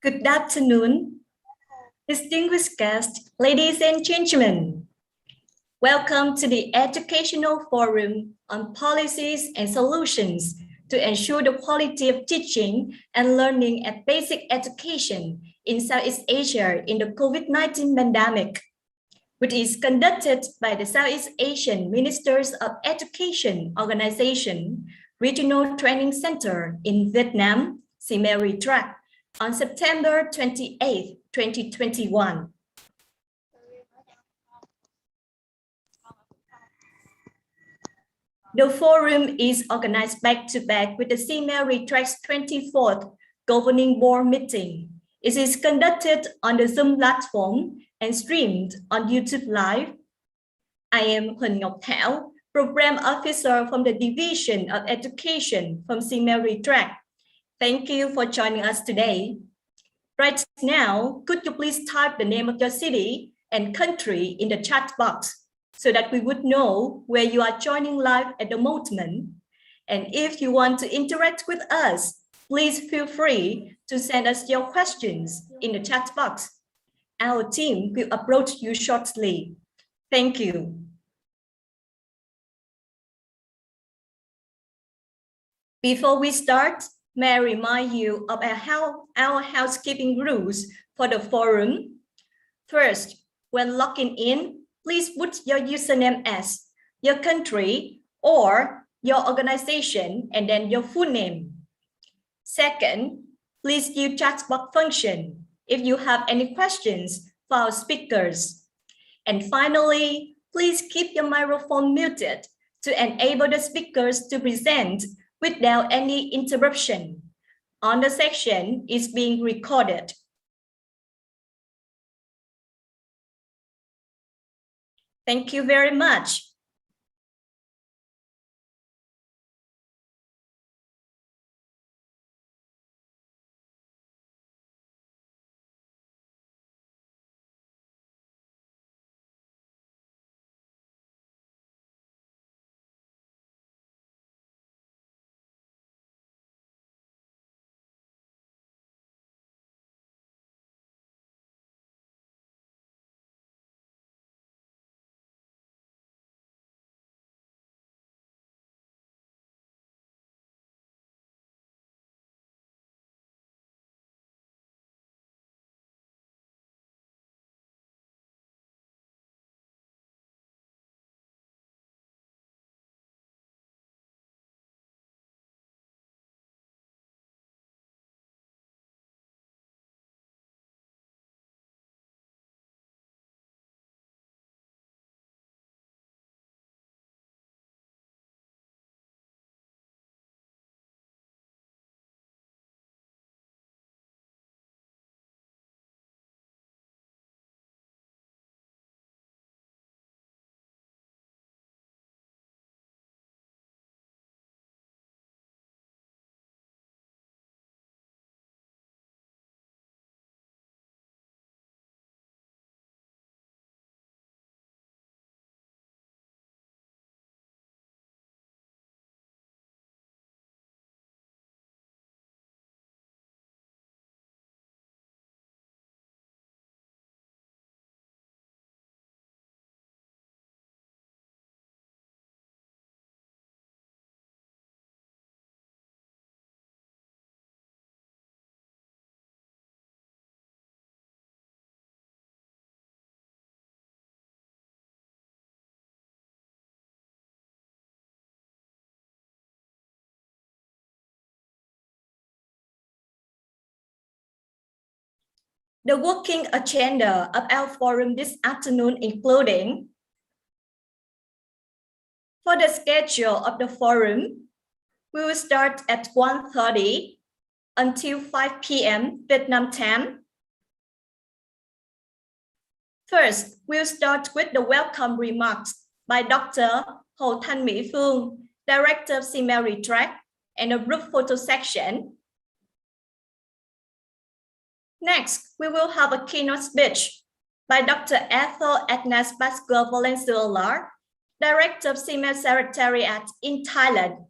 Good afternoon, distinguished guests, ladies and gentlemen. Welcome to the Educational Forum on Policies and Solutions to ensure the quality of teaching and learning at basic education in Southeast Asia in the COVID-19 pandemic, which is conducted by the Southeast Asian Ministers of Education Organization Regional Training Center in Vietnam, SEAMEO RETRAC, on September 28, 2021. The forum is organized back-to-back with the SEAMEO RETRAC's 24th Governing Board meeting. It is conducted on the Zoom platform and streamed on YouTube Live. I am Huân Ngọc Thảo, Program Officer from the Division of Education from SEAMEO RETRAC. Thank you for joining us today. Right now, could you please type the name of your city and country in the chat box so that we would know where you are joining live at the moment. And if you want to interact with us, please feel free to send us your questions in the chat box. Our team will approach you shortly. Thank you. Before we start, may I remind you of our housekeeping rules for the forum. First, when logging in, please put your username as your country or your organization and then your full name. Second, please use chat box function if you have any questions for our speakers. And finally, please keep your microphone muted to enable the speakers to present without any interruption. On the section is being recorded. Thank you very much. The working agenda of our forum this afternoon including for the schedule of the forum, we will start at 1:30 until 5 p.m. Vietnam time. First, we'll start with the welcome remarks by Dr. Hồ Thanh Mỹ Phương, Director of SEAMEO RETRAC, and a group photo section. Next, we will have a keynote speech by Dr. Ethel Agnes Pascual Valenzuela, Director of SEAMEO Secretariat in Thailand.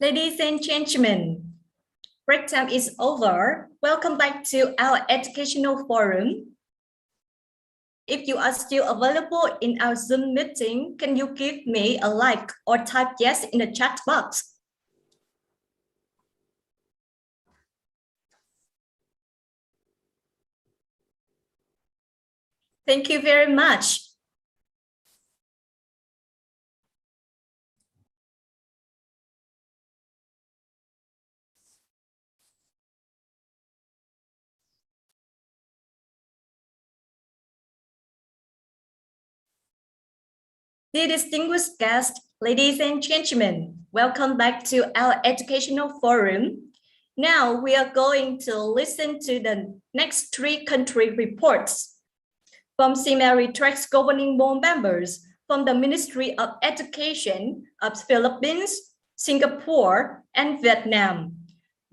Ladies and gentlemen, break time is over. Welcome back to our educational forum. If you are still available in our Zoom meeting, can you give me a like or type yes in the chat box? Thank you very much. Dear distinguished guests, ladies and gentlemen, welcome back to our educational forum. Now we are going to listen to the next 3 country reports from SEAMEO RETRAC's governing board members from the Ministry of Education of Philippines, Singapore, and Vietnam.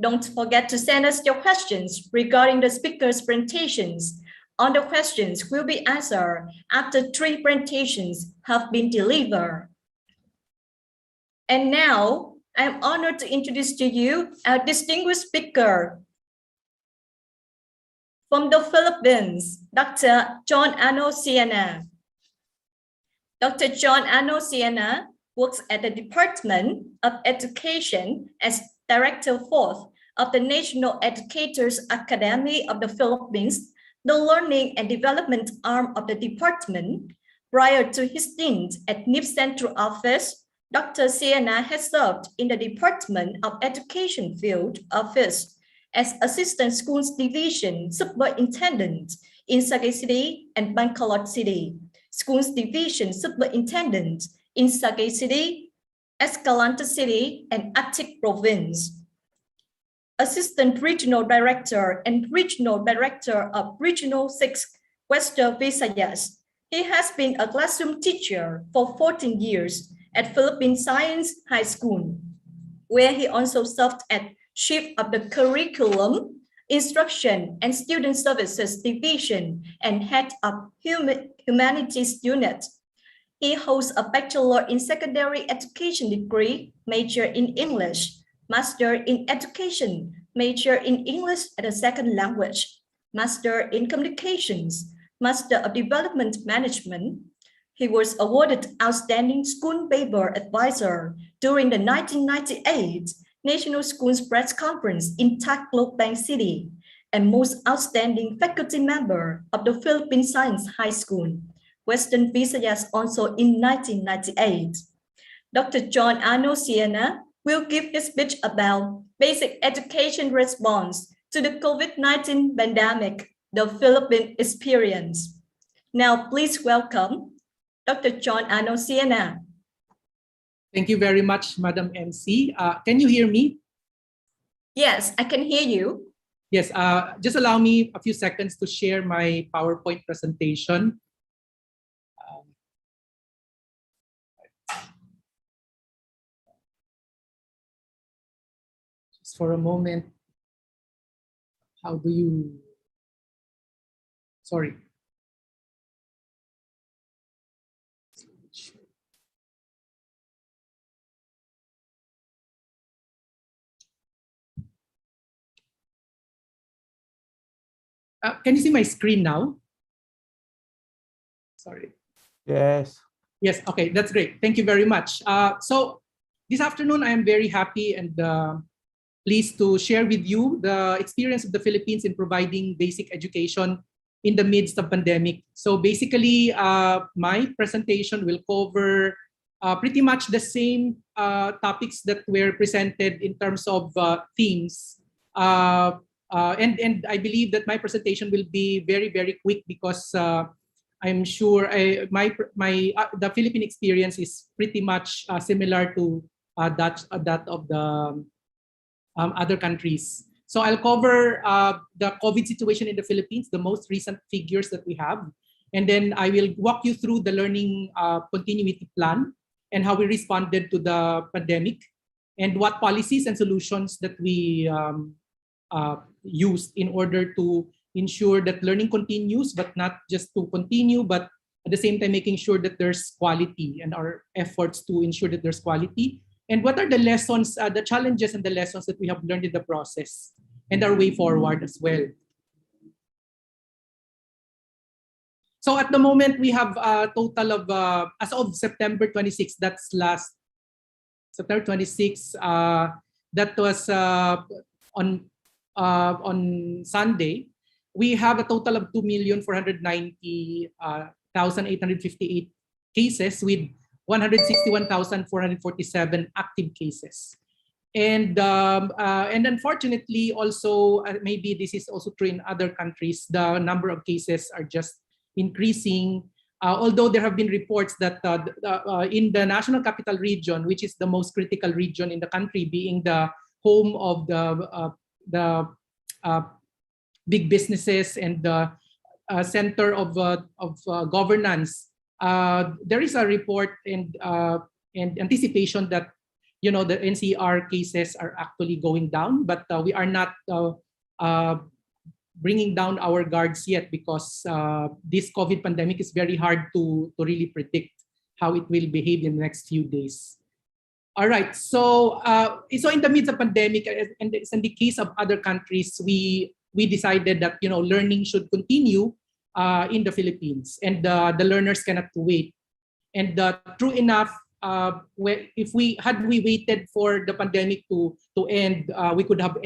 Don't forget to send us your questions regarding the speakers' presentations. All the questions will be answered after 3 presentations have been delivered. And now, I'm honored to introduce to you our distinguished speaker from the Philippines, Dr. John Ano Siena. Dr. John Ano Siena works at the Department of Education as Director 4th of the National Educators Academy of the Philippines, the learning and development arm of the department. Prior to his stint at NIP Central Office, Dr. Siena has served in the Department of Education Field Office as Assistant Schools Division Superintendent in Sagay City and Bacolod City, Schools Division Superintendent in Sagay City, Escalante City, and Aceh Province. Assistant Regional Director and Regional Director of Regional 6 Western Visayas. He has been a classroom teacher for 14 years at Philippine Science High School, where he also served as Chief of the Curriculum, Instruction and Student Services Division and Head of Humanities Unit. He holds a Bachelor in Secondary Education degree, major in English, Master in Education, major in English as a second language, Master in Communications, Master of Development Management. He was awarded Outstanding School Paper Advisor during the 1998 National Schools Press Conference in Tacloban City and Most Outstanding Faculty Member of the Philippine Science High School, Western Visayas also in 1998. Dr. John Ano Siena will give his speech about basic education response to the COVID-19 pandemic, the Philippine experience. Now, please welcome Dr. John Ano Siena. Thank you very much, Madam MC. Can you hear me? Yes, I can hear you. Yes, just allow me a few seconds to share my PowerPoint presentation. Just for a moment. How do you... Sorry. Can you see my screen now? Sorry. Yes. Yes, okay, that's great. Thank you very much. So this afternoon, I am very happy and pleased to share with you the experience of the Philippines in providing basic education in the midst of pandemic. So basically, my presentation will cover pretty much the same topics that were presented in terms of themes. And I believe that my presentation will be very, very quick because I'm sure the Philippine experience is pretty much similar to that of the other countries. So I'll cover the COVID situation in the Philippines, the most recent figures that we have, and then I will walk you through the learning continuity plan and how we responded to the pandemic, and what policies and solutions that we used in order to ensure that learning continues, but not just to continue, but at the same time making sure that there's quality, and our efforts to ensure that there's quality and what are the lessons, the challenges and the lessons that we have learned in the process, and our way forward as well. So at the moment, we have a total of, as of September 26, that's last September 26, that was on Sunday, we have a total of 2,490,858 cases with 161,447 active cases. And unfortunately, also, maybe this is also true in other countries, the number of cases are just increasing. Although there have been reports that in the National Capital Region, which is the most critical region in the country, being the home of the big businesses and the center of governance, there is a report and anticipation that the NCR cases are actually going down, but we are not bringing down our guards yet, because this COVID pandemic is very hard to really predict how it will behave in the next few days. All right, so in the midst of pandemic, and in the case of other countries, we decided that learning should continue in the Philippines, and the learners cannot wait. And true enough, if we waited for the pandemic to end, we could have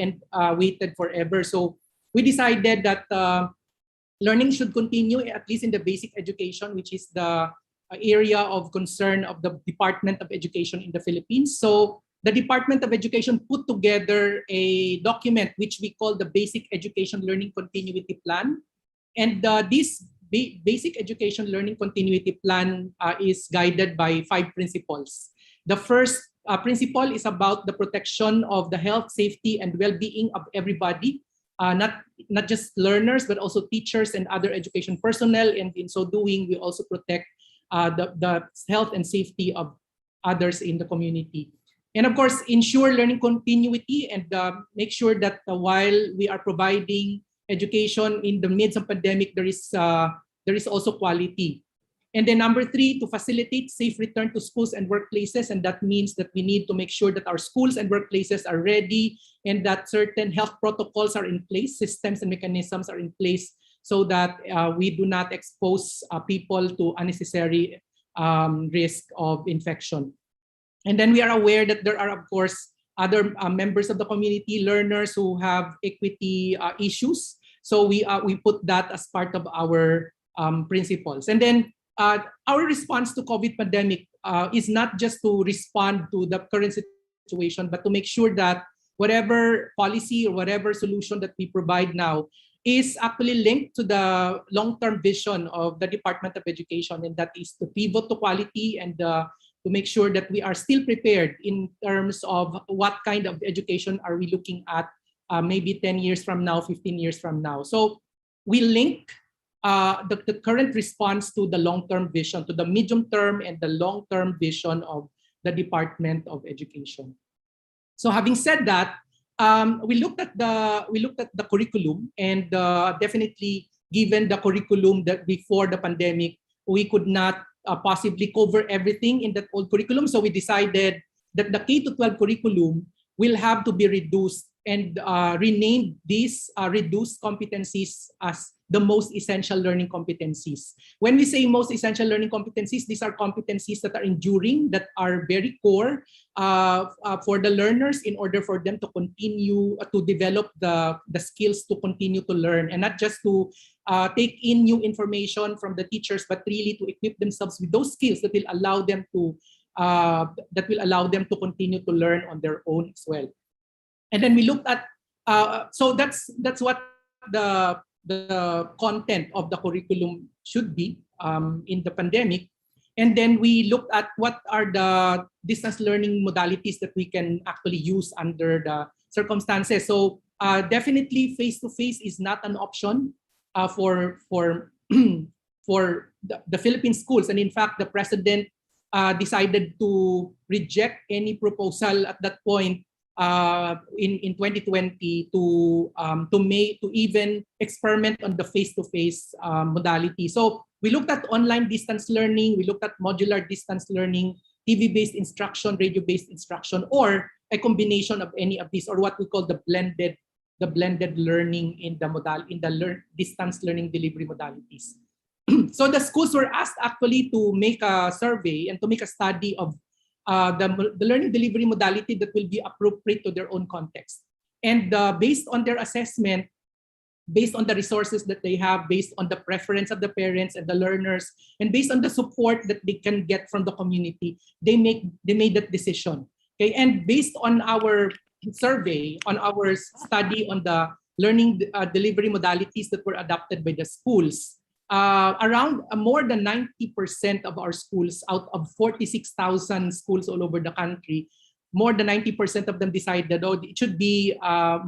waited forever. So we decided that learning should continue, at least in the basic education, which is the area of concern of the Department of Education in the Philippines. So the Department of Education put together a document which we call the Basic Education Learning Continuity Plan. And this Basic Education Learning Continuity Plan is guided by 5 principles. The first principle is about the protection of the health, safety, and well-being of everybody. Not just learners, but also teachers and other education personnel. And in so doing, we also protect the health and safety of others in the community. And of course, ensure learning continuity and make sure that while we are providing education in the midst of pandemic, there is also quality. And then number 3, to facilitate safe return to schools and workplaces. And that means that we need to make sure that our schools and workplaces are ready and that certain health protocols are in place, systems and mechanisms are in place, so that we do not expose people to unnecessary risk of infection. And then we are aware that there are, of course, other members of the community, learners who have equity issues. So we put that as part of our principles. And then our response to COVID pandemic is not just to respond to the current situation, but to make sure that whatever policy or whatever solution that we provide now is actually linked to the long-term vision of the Department of Education, and that is to pivot to quality and to make sure that we are still prepared in terms of what kind of education are we looking at maybe 10 years from now, 15 years from now. So we link the current response to the long-term vision, to the medium-term and the long-term vision of the Department of Education. So having said that, we looked at the curriculum, and definitely, given the curriculum that before the pandemic, we could not possibly cover everything in that old curriculum. So we decided that the K-12 curriculum will have to be reduced and renamed these reduced competencies as the most essential learning competencies. When we say most essential learning competencies, these are competencies that are enduring, that are very core for the learners in order for them to continue to develop the skills to continue to learn, and not just to take in new information from the teachers, but really to equip themselves with those skills that will allow them to continue to learn on their own as well. And then we looked at so that's what the content of the curriculum should be in the pandemic. And then we looked at what are the distance learning modalities that we can actually use under the circumstances. So definitely face-to-face is not an option for the Philippine schools. And in fact, the president decided to reject any proposal at that point in 2020 to even experiment on the face-to-face modality. So we looked at online distance learning, we looked at modular distance learning, TV-based instruction, radio-based instruction, or a combination of any of these, or what we call the blended learning in the distance learning delivery modalities. So the schools were asked actually to make a survey and to make a study of the learning delivery modality that will be appropriate to their own context. And based on their assessment, based on the resources that they have, based on the preference of the parents and the learners, and based on the support that they can get from the community, they made that decision. Okay, and based on our survey, on our study on the learning delivery modalities that were adopted by the schools, around more than 90% of our schools, out of 46,000 schools all over the country, more than 90% of them decided, oh, it should be a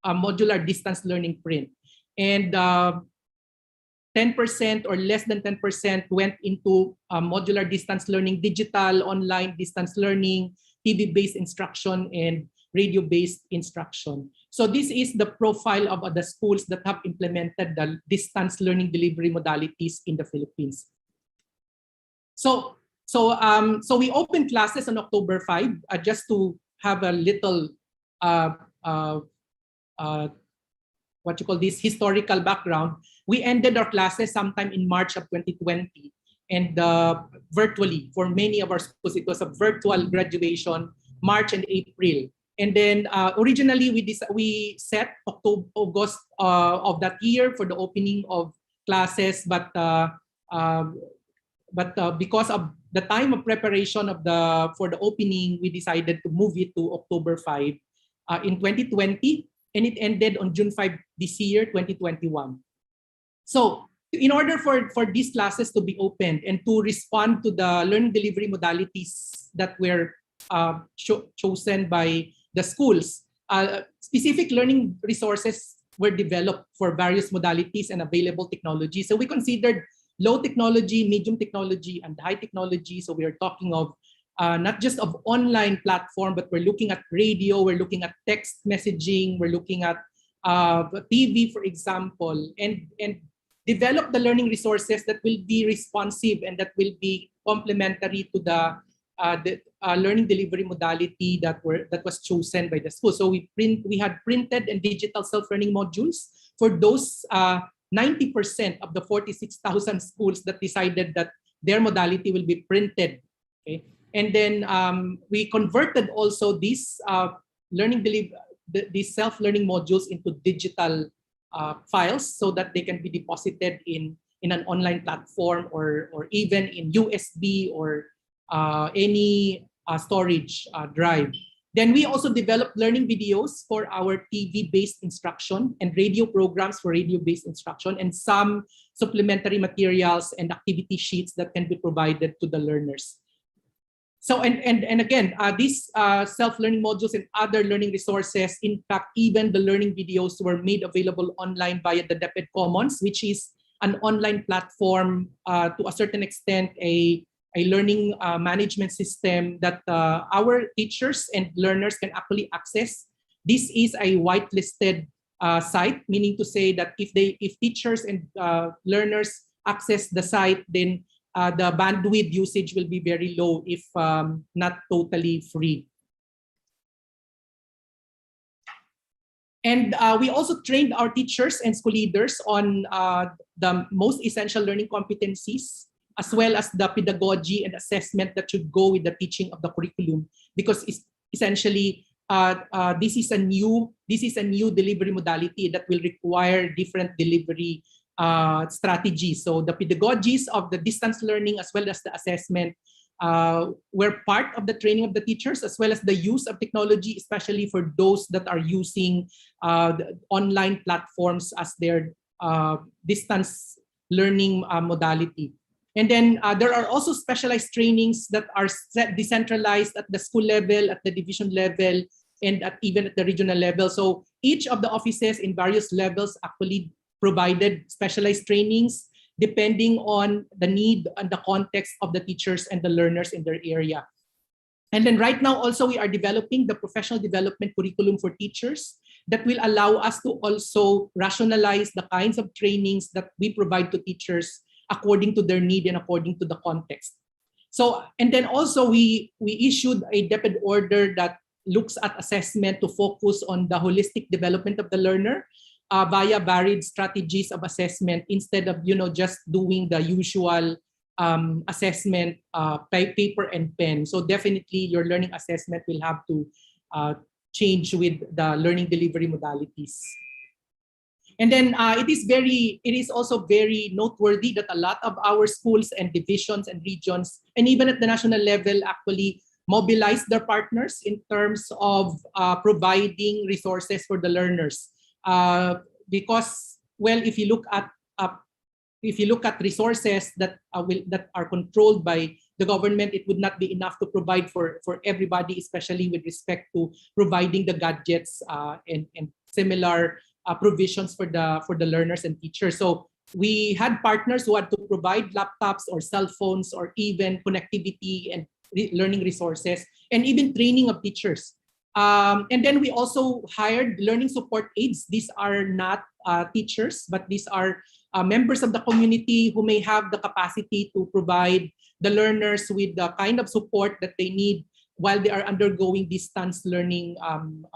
modular distance learning print. And 10% or less than 10% went into modular distance learning, digital, online distance learning, TV-based instruction, and radio-based instruction. So this is the profile of the schools that have implemented the distance learning delivery modalities in the Philippines. So we opened classes on October 5, just to have a little what you call this historical background. We ended our classes sometime in March of 2020, and virtually for many of our schools it was a virtual graduation, March and April. And then originally we set August of that year for the opening of classes, but because of the time of preparation for the opening, we decided to move it to October 5 in 2020, and it ended on June 5 this year, 2021. So in order for these classes to be opened and to respond to the learning delivery modalities that were chosen by the schools, specific learning resources were developed for various modalities and available technology. So we considered low technology, medium technology, and high technology. So we are talking of not just of online platform, but we're looking at radio, we're looking at text messaging, we're looking at TV, for example, and develop the learning resources that will be responsive and that will be complementary to the learning delivery modality that was chosen by the school. So we had printed and digital self-learning modules for those 90% of the 46,000 schools that decided that their modality will be printed. Okay, and then we converted also these these self-learning modules into digital files so that they can be deposited in an online platform or even in USB or any storage drive. Then we also developed learning videos for our TV-based instruction and radio programs for radio-based instruction, and some supplementary materials and activity sheets that can be provided to the learners. So and again, these self-learning modules and other learning resources, in fact, even the learning videos were made available online via the DepEd Commons, which is an online platform to a certain extent, a learning management system that our teachers and learners can actually access. This is a whitelisted site, meaning to say that if teachers and learners access the site, then the bandwidth usage will be very low, if not totally free. And we also trained our teachers and school leaders on the most essential learning competencies, as well as the pedagogy and assessment that should go with the teaching of the curriculum, because essentially this is a new delivery modality that will require different delivery strategies. So the pedagogies of the distance learning as well as the assessment were part of the training of the teachers, as well as the use of technology, especially for those that are using the online platforms as their distance learning modality. And then there are also specialized trainings that are decentralized at the school level, at the division level, and even at the regional level. So each of the offices in various levels actually provided specialized trainings depending on the need and the context of the teachers and the learners in their area. And then right now also we are developing the professional development curriculum for teachers that will allow us to also rationalize the kinds of trainings that we provide to teachers according to their need and according to the context. So, and then also we issued a DepEd order that looks at assessment to focus on the holistic development of the learner via varied strategies of assessment instead of just doing the usual assessment paper and pen. So definitely your learning assessment will have to change with the learning delivery modalities. And then it is also very noteworthy that a lot of our schools and divisions and regions, and even at the national level, actually mobilize their partners in terms of providing resources for the learners. Because, well, if you look at resources that are controlled by the government, it would not be enough to provide for everybody, especially with respect to providing the gadgets and similar provisions for the learners and teachers. So we had partners who had to provide laptops or cell phones or even connectivity and learning resources and even training of teachers. And then we also hired learning support aides. These are not teachers, but these are members of the community who may have the capacity to provide the learners with the kind of support that they need while they are undergoing distance learning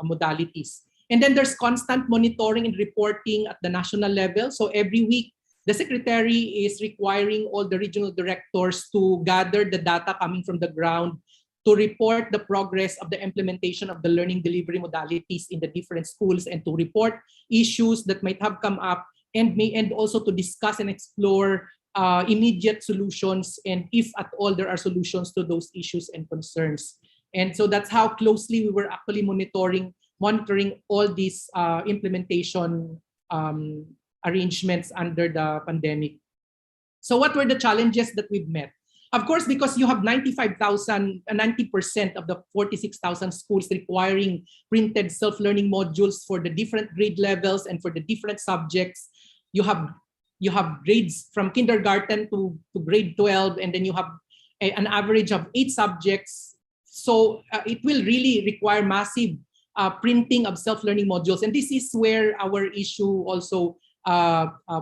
modalities. And then there's constant monitoring and reporting at the national level. So every week, the secretary is requiring all the regional directors to gather the data coming from the ground to report the progress of the implementation of the learning delivery modalities in the different schools and to report issues that might have come up and also to discuss and explore immediate solutions and if at all there are solutions to those issues and concerns. And so that's how closely we were actually monitoring all these implementation arrangements under the pandemic. So what were the challenges that we've met? Of course, because you have 90% of the 46,000 schools requiring printed self-learning modules for the different grade levels and for the different subjects. You have grades from kindergarten to grade 12, and then you have an average of 8 subjects. So it will really require massive printing of self-learning modules. And this is where our issue also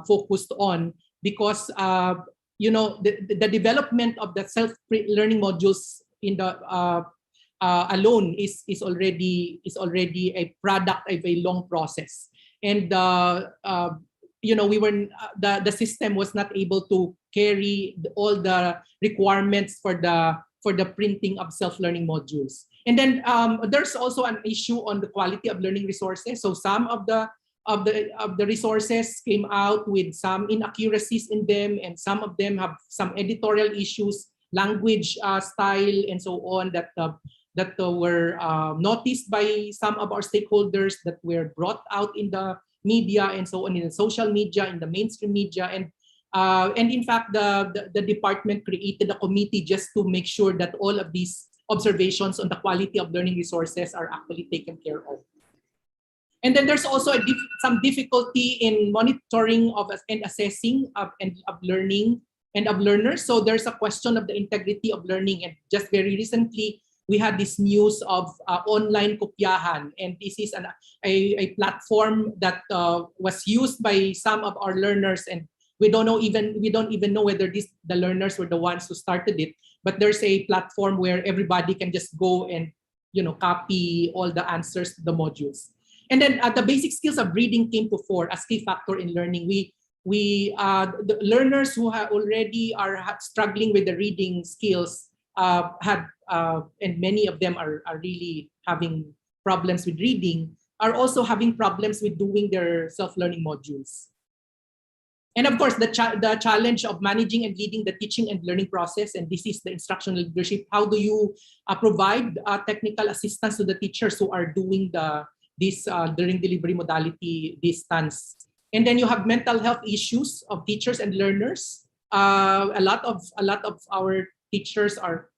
focused on, because the development of the self-learning modules in the alone is already a product of a long process. And the system was not able to carry all the requirements for the printing of self-learning modules. And then there's also an issue on the quality of learning resources. So some of the resources came out with some inaccuracies in them, and some of them have some editorial issues, language style, and so on that were noticed by some of our stakeholders, that were brought out in the media and so on, in the social media, in the mainstream media, and in fact the department created a committee just to make sure that all of these observations on the quality of learning resources are actually taken care of. And then there's also some difficulty in monitoring and assessing of learning and of learners. So there's a question of the integrity of learning. And just very recently, we had this news of online kopyahan, and this is a platform that was used by some of our learners, and we don't even know whether the learners were the ones who started it. But there's a platform where everybody can just go and copy all the answers to the modules. And then the basic skills of reading came to fore as key factor in learning. The learners who already are struggling with the reading skills and many of them are really having problems with reading, are also having problems with doing their self-learning modules. And of course, the challenge of managing and leading the teaching and learning process, and this is the instructional leadership. How do you provide technical assistance to the teachers who are doing this learning delivery modality distance? And then you have mental health issues of teachers and learners. A lot of our teachers are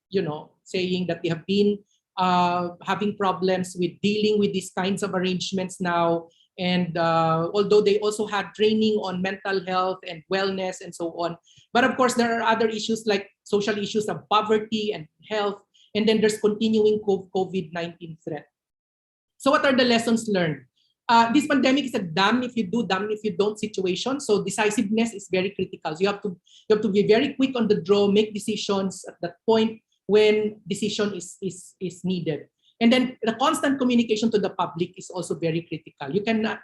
saying that they have been having problems with dealing with these kinds of arrangements now. And although they also had training on mental health and wellness and so on, but of course there are other issues like social issues of poverty and health, and then there's continuing COVID-19 threat. So what are the lessons learned? this pandemic is a damn if you do, damn if you don't situation. So decisiveness is very critical. So you have to be very quick on the draw, make decisions at that point when decision is needed. And then the constant communication to the public is also very critical.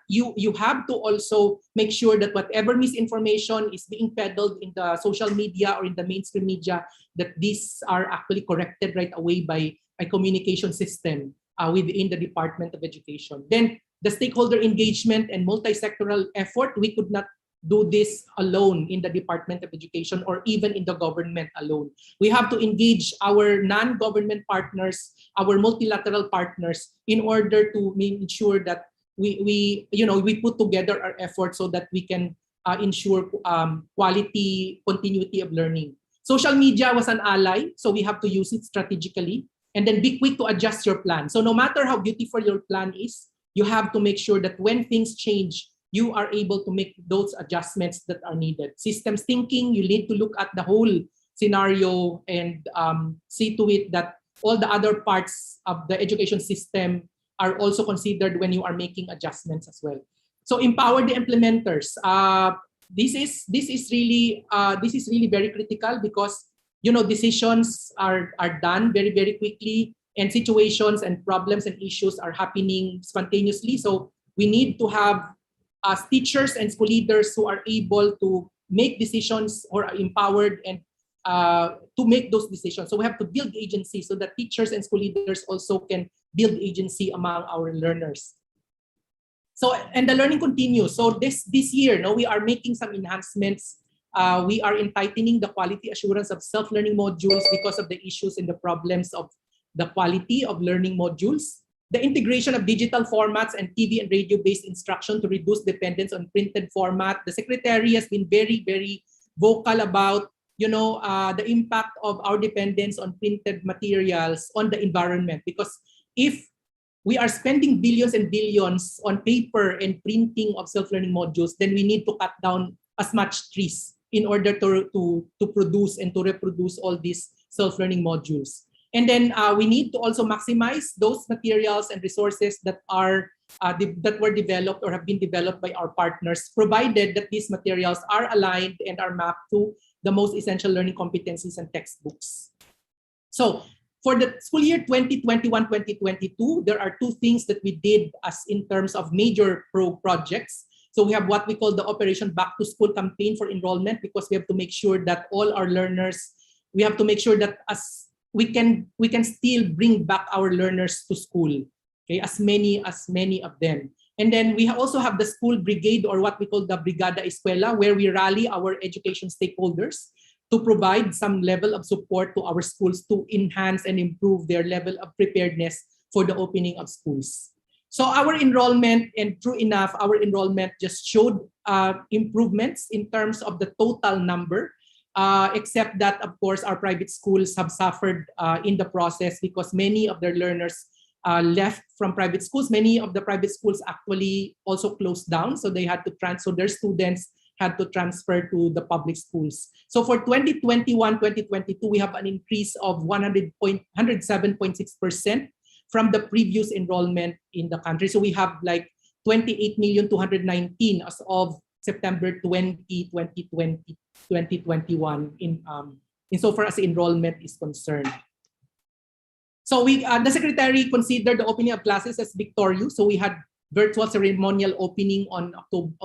You have to also make sure that whatever misinformation is being peddled in the social media or in the mainstream media, that these are actually corrected right away by a communication system within the Department of Education. Then the stakeholder engagement and multi-sectoral effort, we could not do this alone in the Department of Education or even in the government alone. We have to engage our non-government partners, our multilateral partners, in order to make sure that we put together our efforts so that we can ensure quality continuity of learning. Social media was an ally, so we have to use it strategically, and then be quick to adjust your plan. So no matter how beautiful your plan is, you have to make sure that when things change, you are able to make those adjustments that are needed. Systems thinking, you need to look at the whole scenario and see to it that all the other parts of the education system are also considered when you are making adjustments as well. So empower the implementers. This is really very critical because decisions are done very, very quickly, and situations and problems and issues are happening spontaneously. So we need to have as teachers and school leaders who are able to make decisions or are empowered and to make those decisions. So we have to build agency so that teachers and school leaders also can build agency among our learners. So, and the learning continues. So this year, we are making some enhancements. We are tightening the quality assurance of self-learning modules because of the issues and the problems of the quality of learning modules. The integration of digital formats and TV and radio-based instruction to reduce dependence on printed format. The Secretary has been very, very vocal about, the impact of our dependence on printed materials on the environment. Because if we are spending billions and billions on paper and printing of self-learning modules, then we need to cut down as much trees in order to produce and to reproduce all these self-learning modules. And then we need to also maximize those materials and resources that were developed or have been developed by our partners, provided that these materials are aligned and are mapped to the most essential learning competencies and textbooks. So for the school year 2021-2022, there are two things that we did as in terms of major projects. So we have what we call the Operation Back to School campaign for enrollment, because we have to make sure that all our learners, we have to make sure that as we can still bring back our learners to school, okay, as many of them. And then we also have the school brigade, or what we call the Brigada Escuela, where we rally our education stakeholders to provide some level of support to our schools to enhance and improve their level of preparedness for the opening of schools. So our enrollment, and true enough, our enrollment just showed improvements in terms of the total number. Except that, of course, our private schools have suffered in the process because many of their learners left from private schools. Many of the private schools actually also closed down, so they had to transfer, their students had to transfer to the public schools. So for 2021-2022, we have an increase of 107.6% from the previous enrollment in the country. So we have like 28,219,000 as of September 2021 insofar as enrollment is concerned. So the Secretary considered the opening of classes as victorious. So we had virtual ceremonial opening on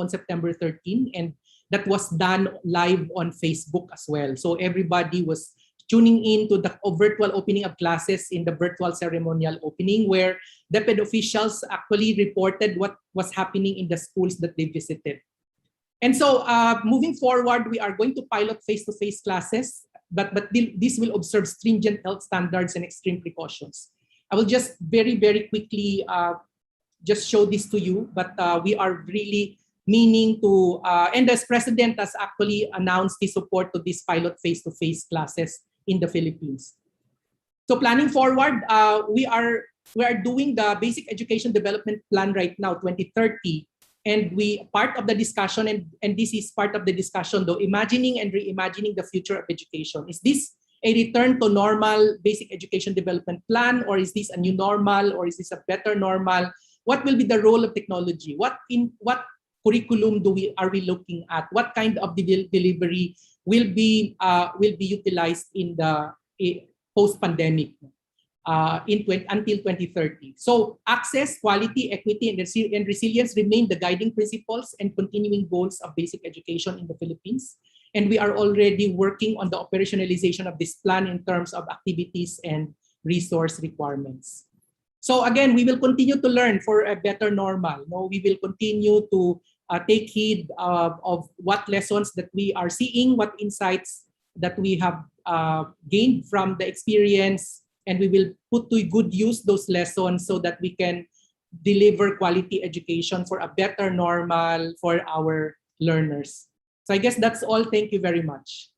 September 13, and that was done live on Facebook as well. So everybody was tuning in to the virtual opening of classes in the virtual ceremonial opening, where DepEd officials actually reported what was happening in the schools that they visited. And so moving forward, we are going to pilot face-to-face classes, but this will observe stringent health standards and extreme precautions. I will just very, very quickly just show this to you, but we are really meaning to, and as President has actually announced his support to this pilot face-to-face classes in the Philippines. So planning forward, we are doing the Basic Education Development Plan right now, 2030. And part of the discussion, and this is part of the discussion though, imagining and reimagining the future of education. Is this a return to normal basic education development plan, or is this a new normal, or is this a better normal? what will be the role of technology? What curriculum are we looking at? What kind of delivery will be utilized in the post-pandemic until 2030? So access, quality, equity, and resilience remain the guiding principles and continuing goals of basic education in the Philippines. And we are already working on the operationalization of this plan in terms of activities and resource requirements. So again, we will continue to learn for a better normal. No, we will continue to take heed of what lessons that we are seeing, what insights that we have gained from the experience, and we will put to good use those lessons so that we can deliver quality education for a better normal for our learners. So I guess that's all. Thank you very much.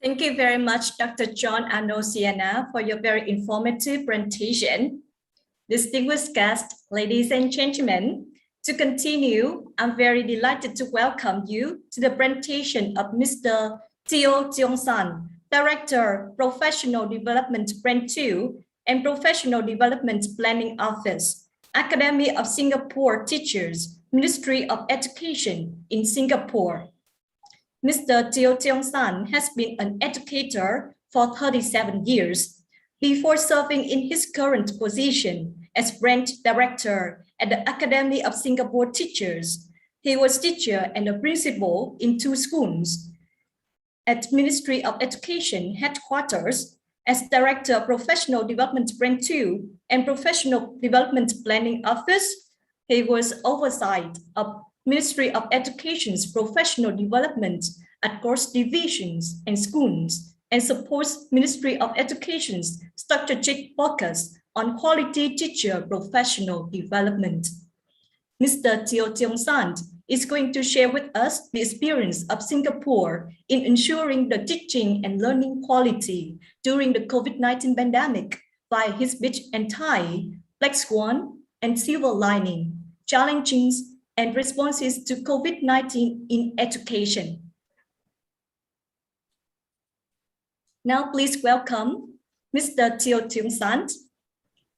Thank you very much, Dr. John Anosiana, for your very informative presentation. Distinguished guests, ladies and gentlemen, to continue, I'm very delighted to welcome you to the presentation of Mr. Teo Tiong San, Director, Professional Development Brand 2 and Professional Development Planning Office, Academy of Singapore Teachers, Ministry of Education in Singapore. Mr. Teo Tiong San has been an educator for 37 years before serving in his current position as Brand Director at the Academy of Singapore Teachers. He was teacher and a principal in 2 schools. At Ministry of Education headquarters, as Director of Professional Development Brand 2 and Professional Development Planning Office, he was oversight of Ministry of Education's professional development at course divisions and schools, and supports Ministry of Education's strategic focus on quality teacher professional development. Mr. Teo Tiong San is going to share with us the experience of Singapore in ensuring the teaching and learning quality during the COVID-19 pandemic by his speech and tie, Black Swan and Silver Lining, challenges and responses to COVID-19 in education. Now please welcome Mr. Teo Tiong San.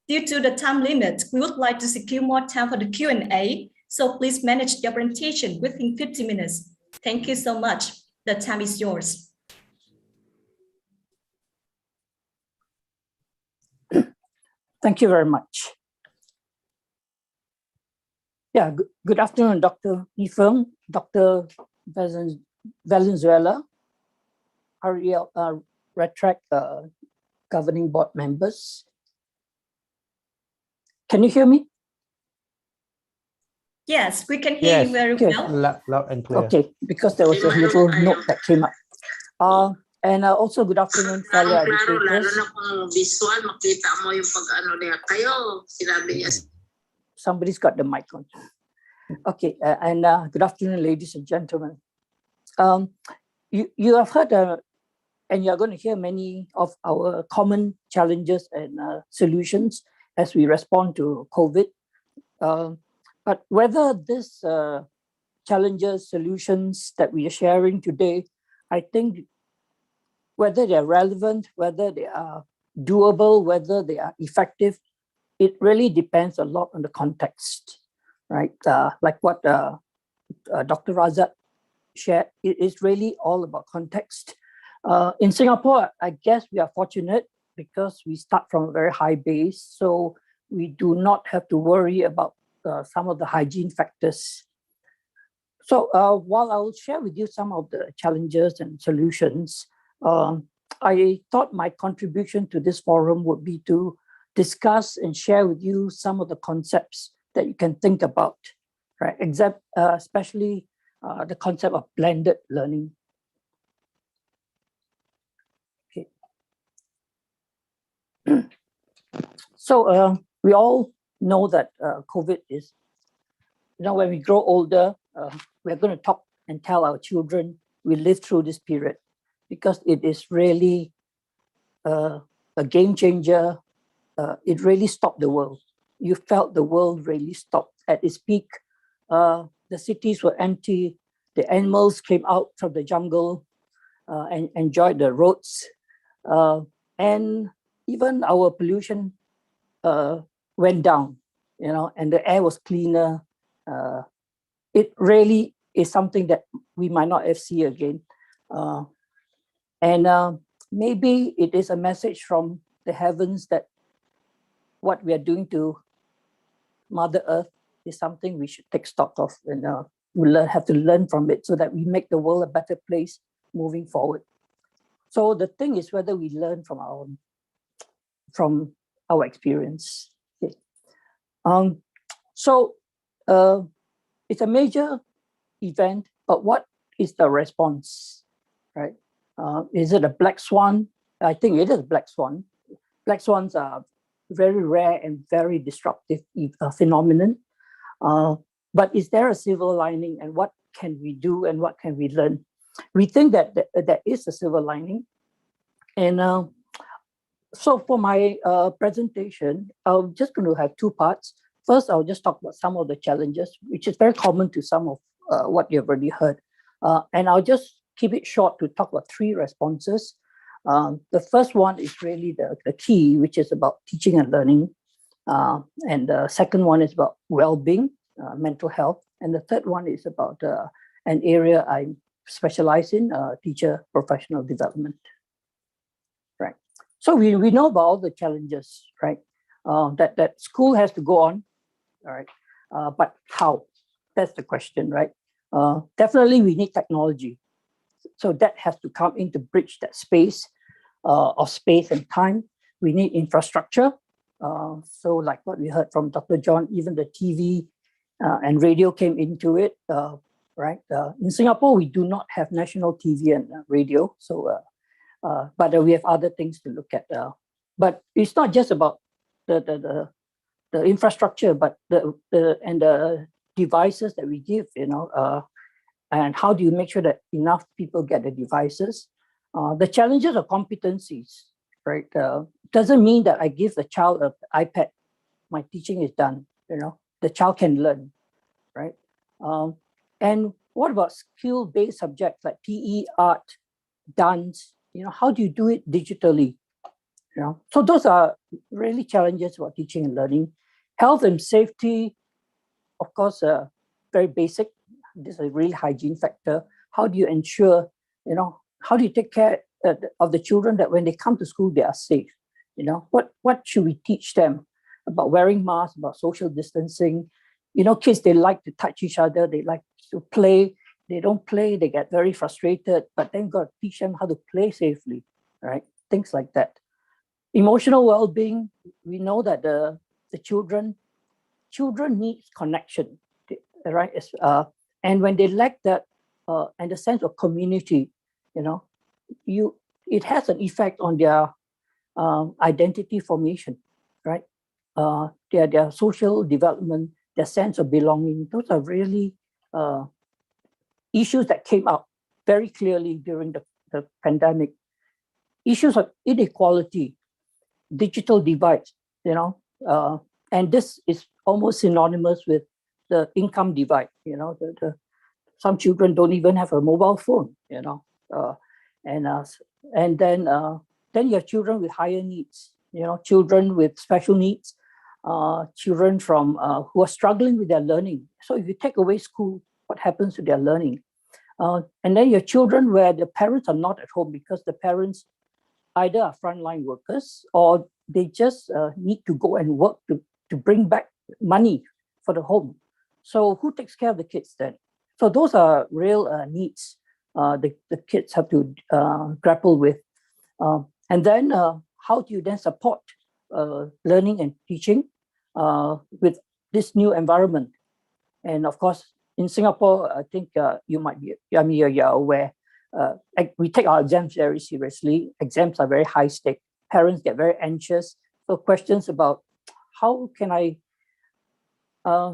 Due to the time limit, we would like to secure more time for the Q&A, so please manage your presentation within 50 minutes. Thank you so much. The time is yours. Thank you very much. Yeah, good afternoon, Dr. Yifeng, Dr. Valenzuela, REL RETRAC governing board members. Can you hear me? Yes, we can hear you very well. Loud and clear. Okay, because there was a little note that came up. And also good afternoon, fellow educators. Somebody's got the mic on. Okay, and good afternoon, ladies and gentlemen. You have heard and you're going to hear many of our common challenges and solutions as we respond to COVID. But whether these challenges, solutions that we are sharing today, I think whether they're relevant, whether they are doable, whether they are effective, it really depends a lot on the context, right? Like what Dr. Razak shared, it is really all about context. In Singapore, I guess we are fortunate because we start from a very high base, so we do not have to worry about some of the hygiene factors. So while I will share with you some of the challenges and solutions, I thought my contribution to this forum would be to discuss and share with you some of the concepts that you can think about, right? Especially the concept of blended learning. Okay. So we all know that COVID is, when we grow older, we're going to talk and tell our children we lived through this period because it is really a game changer. It really stopped the world. You felt the world really stopped at its peak. The cities were empty. The animals came out from the jungle and enjoyed the roads. And even our pollution went down, and the air was cleaner. It really is something that we might not ever see again. And maybe it is a message from the heavens that what we are doing to Mother Earth is something we should take stock of, and we have to learn from it so that we make the world a better place moving forward. So the thing is whether we learn from our experience. Okay. So it's a major event, but what is the response, right? Is it a black swan? I think it is a black swan. Black swans are very rare and very disruptive phenomenon. But is there a silver lining, and what can we do and what can we learn? We think that there is a silver lining. And so for my presentation, I'm just going to have two parts. First, I'll just talk about some of the challenges, which is very common to some of what you've already heard. And I'll just keep it short to talk about three responses. The first one is really the key, which is about teaching and learning. And the second one is about well-being, mental health. And the third one is about an area I specialize in, teacher professional development. Right. So we know about all the challenges, right? That school has to go on, all right? But how? That's the question, right? Definitely we need technology. So that has to come in to bridge that space of space and time. We need infrastructure. So like what we heard from Dr. John, even the TV and radio came into it, right? In Singapore, we do not have national TV and radio. So, but we have other things to look at. But it's not just about the infrastructure, but the devices that we give, and how do you make sure that enough people get the devices? The challenges of competencies, right? Doesn't mean that I give the child an iPad, my teaching is done, the child can learn, right? And what about skill-based subjects like PE, art, dance? How do you do it digitally? So those are really challenges about teaching and learning. Health and safety, of course, very basic. This is a real hygiene factor. How do you ensure, how do you take care of the children that when they come to school, they are safe? What should we teach them about wearing masks, about social distancing? Kids, they like to touch each other. They like to play. They don't play. They get very frustrated, but then got to teach them how to play safely, right? Things like that. Emotional well-being, we know that the children need connection, right? And when they lack that and the sense of community, it has an effect on their identity formation, right? Their social development, their sense of belonging. Those are really issues that came up very clearly during the pandemic. Issues of inequality, digital divides, and this is almost synonymous with the income divide. Some children don't even have a mobile phone, and then you have children with higher needs, children with special needs, children from who are struggling with their learning. So if you take away school, what happens to their learning? And then your children where the parents are not at home because the parents either are frontline workers or they just need to go and work to bring back money for the home. So who takes care of the kids then? So those are real needs the kids have to grapple with. And then how do you then support learning and teaching with this new environment? And of course, in Singapore, I think you might be, you're aware, we take our exams very seriously. Exams are very high stake. Parents get very anxious. So questions about how can I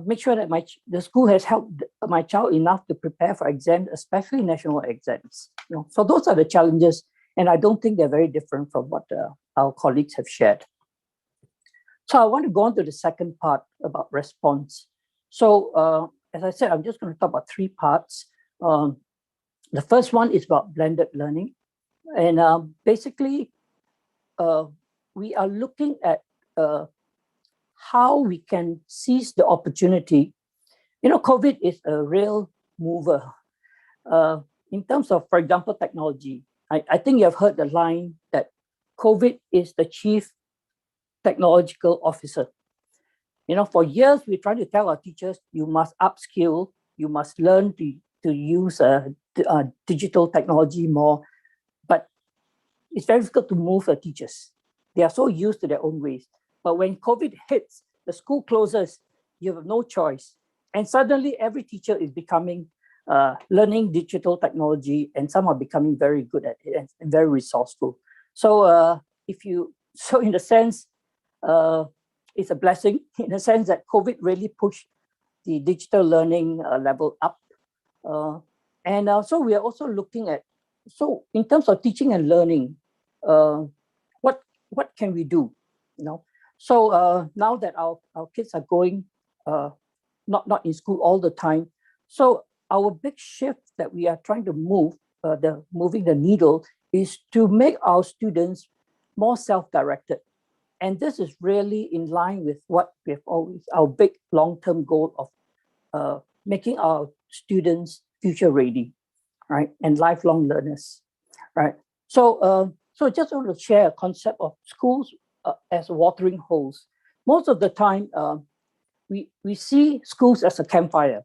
make sure that the school has helped my child enough to prepare for exams, especially national exams. So those are the challenges, and I don't think they're very different from what our colleagues have shared. So I want to go on to the second part about response. So as I said, I'm just going to talk about three parts. The first one is about blended learning. And basically, we are looking at how we can seize the opportunity. COVID is a real mover. In terms of, for example, technology, I think you have heard the line that COVID is the chief technological officer. For years, we're trying to tell our teachers, you must upskill, you must learn to use digital technology more. But it's very difficult to move the teachers. They are so used to their own ways. But when COVID hits, the school closes, you have no choice. And suddenly every teacher is becoming learning digital technology, and some are becoming very good at it and very resourceful. So in a sense, it's a blessing in a sense that COVID really pushed the digital learning level up. So we are also looking at, so in terms of teaching and learning, what can we do? So now that our kids are going not in school all the time, so our big shift that we are trying to moving the needle is to make our students more self-directed. And this is really in line with what we've always, our big long-term goal of making our students future ready, right? And lifelong learners, right? So just want to share a concept of schools as watering holes. Most of the time, we see schools as a campfire,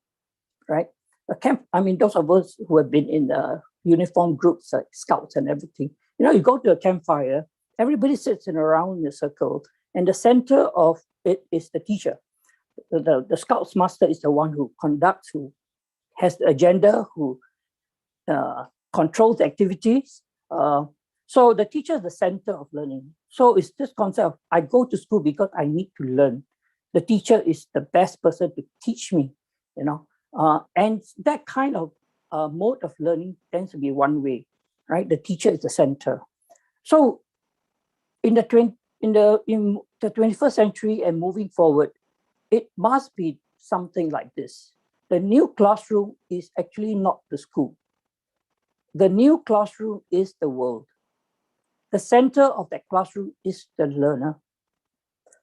right? Those of us who have been in uniform groups like scouts and everything, you go to a campfire, everybody sits around in a circle, and the center of it is the teacher. The Scouts master is the one who conducts, who has the agenda, who controls the activities. So the teacher is the center of learning. So it's this concept of, I go to school because I need to learn. The teacher is the best person to teach me, and that kind of mode of learning tends to be one way, right? The teacher is the center. So in the 21st century and moving forward, it must be something like this. The new classroom is actually not the school. The new classroom is the world. The center of that classroom is the learner.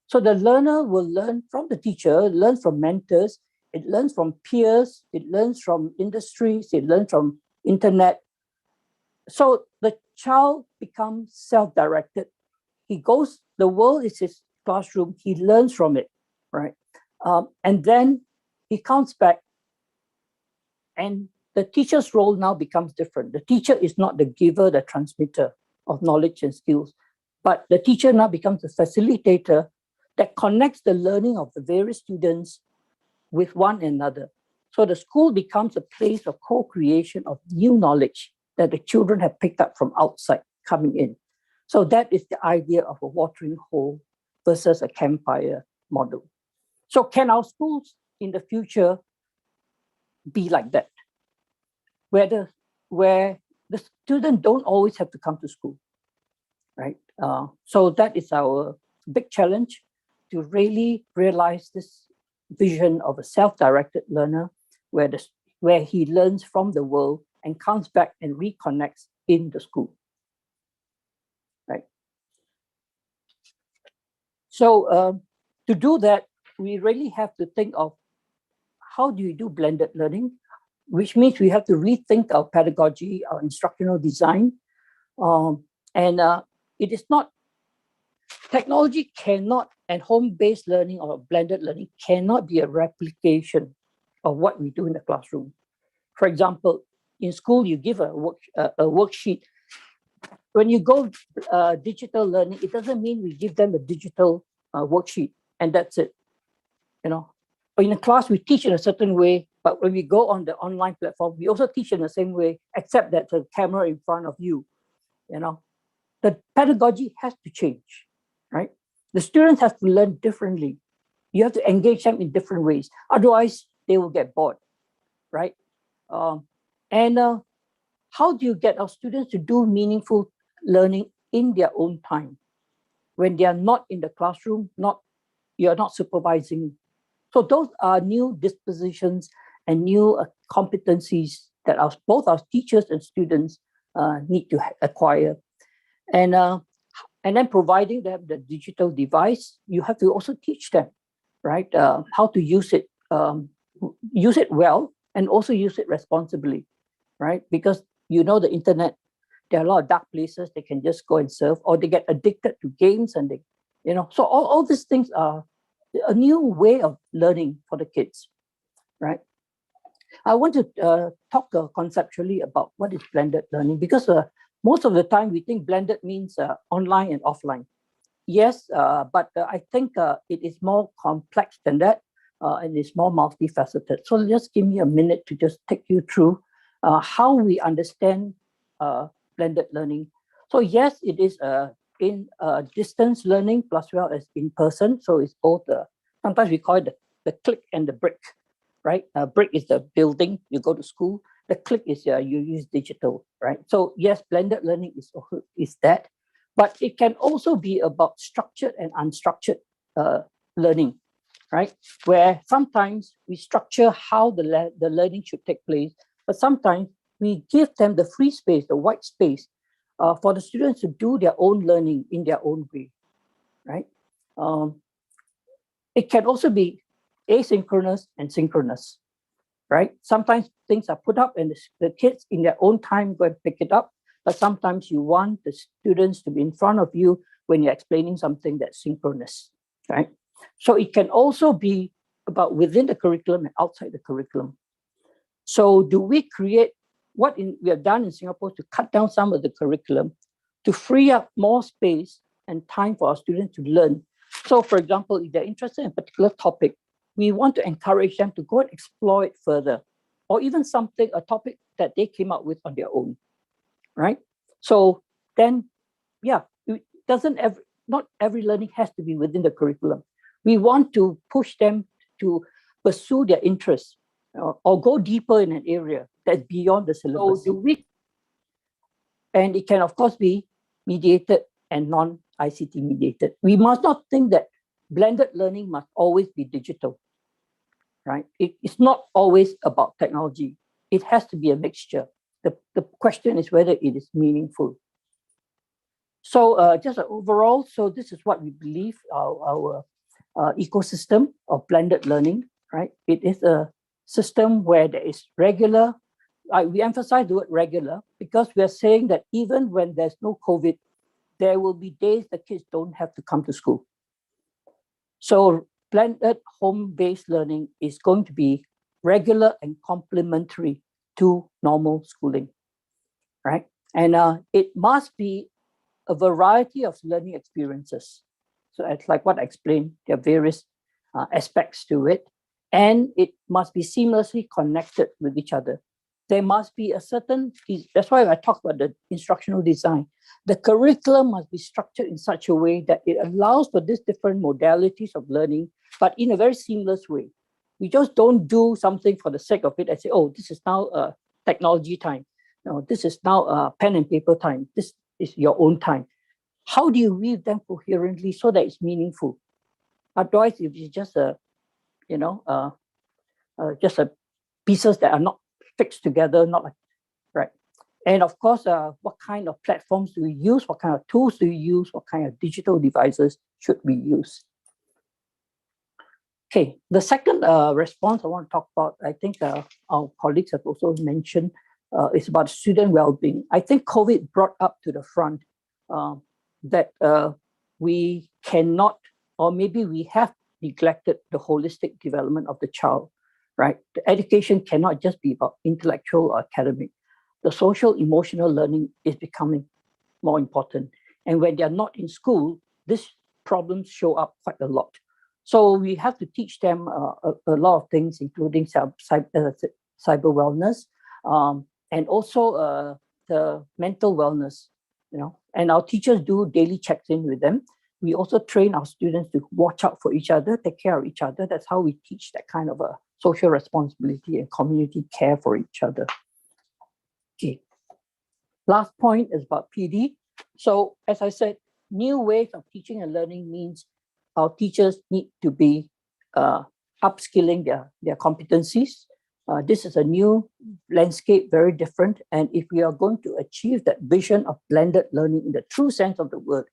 So the learner will learn from the teacher, learn from mentors, it learns from peers, it learns from industries, it learns from internet. So the child becomes self-directed. The world is his classroom, he learns from it, right? And then he comes back, and the teacher's role now becomes different. The teacher is not the giver, the transmitter of knowledge and skills, but the teacher now becomes a facilitator that connects the learning of the various students with one another. So the school becomes a place of co-creation of new knowledge that the children have picked up from outside coming in. So that is the idea of a watering hole versus a campfire model. So can our schools in the future be like that? Where the students don't always have to come to school, right? So that is our big challenge, to really realize this vision of a self-directed learner where he learns from the world and comes back and reconnects in the school, right? So to do that, we really have to think of how do you do blended learning, which means we have to rethink our pedagogy, our instructional design. It is not, technology cannot, and home-based learning or blended learning cannot be a replication of what we do in the classroom. For example, in school, you give a worksheet. When you go digital learning, it doesn't mean we give them a digital worksheet and that's it. But in a class, we teach in a certain way, but when we go on the online platform, we also teach in the same way, except that the camera in front of you. The pedagogy has to change, right? The students have to learn differently. You have to engage them in different ways. Otherwise, they will get bored, right? How do you get our students to do meaningful learning in their own time when they are not in the classroom, you're not supervising? So those are new dispositions and new competencies that both our teachers and students need to acquire. And then providing them the digital device, you have to also teach them right? How to use it well, and also use it responsibly, right? Because the internet, there are a lot of dark places they can just go and surf, or they get addicted to games, and so all these things are a new way of learning for the kids, right? I want to talk conceptually about what is blended learning, because most of the time we think blended means online and offline. Yes, but I think it is more complex than that, and it's more multifaceted. So just give me a minute to just take you through how we understand blended learning. So yes, it is in distance learning plus well as in person. So it's both, sometimes we call it the click and the brick, right? Brick is the building, you go to school. The click is you use digital, right? So yes, blended learning is that. But it can also be about structured and unstructured learning, right? Where sometimes we structure how the learning should take place, but sometimes we give them the free space, the white space, for the students to do their own learning in their own way, right? It can also be asynchronous and synchronous, right? Sometimes things are put up and the kids in their own time go and pick it up, but sometimes you want the students to be in front of you when you're explaining something that's synchronous, right? So it can also be about within the curriculum and outside the curriculum. So do we create what we have done in Singapore to cut down some of the curriculum to free up more space and time for our students to learn? So for example, if they're interested in a particular topic, we want to encourage them to go and explore it further, or even a topic that they came up with on their own, right? So then, yeah, not every learning has to be within the curriculum. We want to push them to pursue their interests or go deeper in an area that's beyond the syllabus. And it can, of course, be mediated and non-ICT mediated. We must not think that blended learning must always be digital, right? It's not always about technology. It has to be a mixture. The question is whether it is meaningful. So just overall, so this is what we believe our ecosystem of blended learning, right? It is a system where there is regular, we emphasize the word regular because we are saying that even when there's no COVID, there will be days the kids don't have to come to school. So blended home-based learning is going to be regular and complementary to normal schooling, right? And it must be a variety of learning experiences. So it's like what I explained, there are various aspects to it, and it must be seamlessly connected with each other. There must be a certain, that's why I talk about the instructional design. The curriculum must be structured in such a way that it allows for these different modalities of learning, but in a very seamless way. We just don't do something for the sake of it and say, oh, this is now technology time. No, this is now pen and paper time. This is your own time. How do you weave them coherently so that it's meaningful? Otherwise, if it's just pieces that are not fixed together, not like, right. And of course, what kind of platforms do we use? What kind of tools do we use? What kind of digital devices should we use? Okay, the second response I want to talk about, I think our colleagues have also mentioned, is about student well-being. I think COVID brought up to the front that we cannot, or maybe we have neglected the holistic development of the child, right? The education cannot just be about intellectual or academic. The social emotional learning is becoming more important. And when they're not in school, these problems show up quite a lot. So we have to teach them a lot of things, including cyber wellness, and also the mental wellness, and our teachers do daily checks-in with them. We also train our students to watch out for each other, take care of each other. That's how we teach that kind of a social responsibility and community care for each other. Okay. Last point is about PD. So as I said, new ways of teaching and learning means our teachers need to be upskilling their competencies. This is a new landscape, very different. And if we are going to achieve that vision of blended learning in the true sense of the word,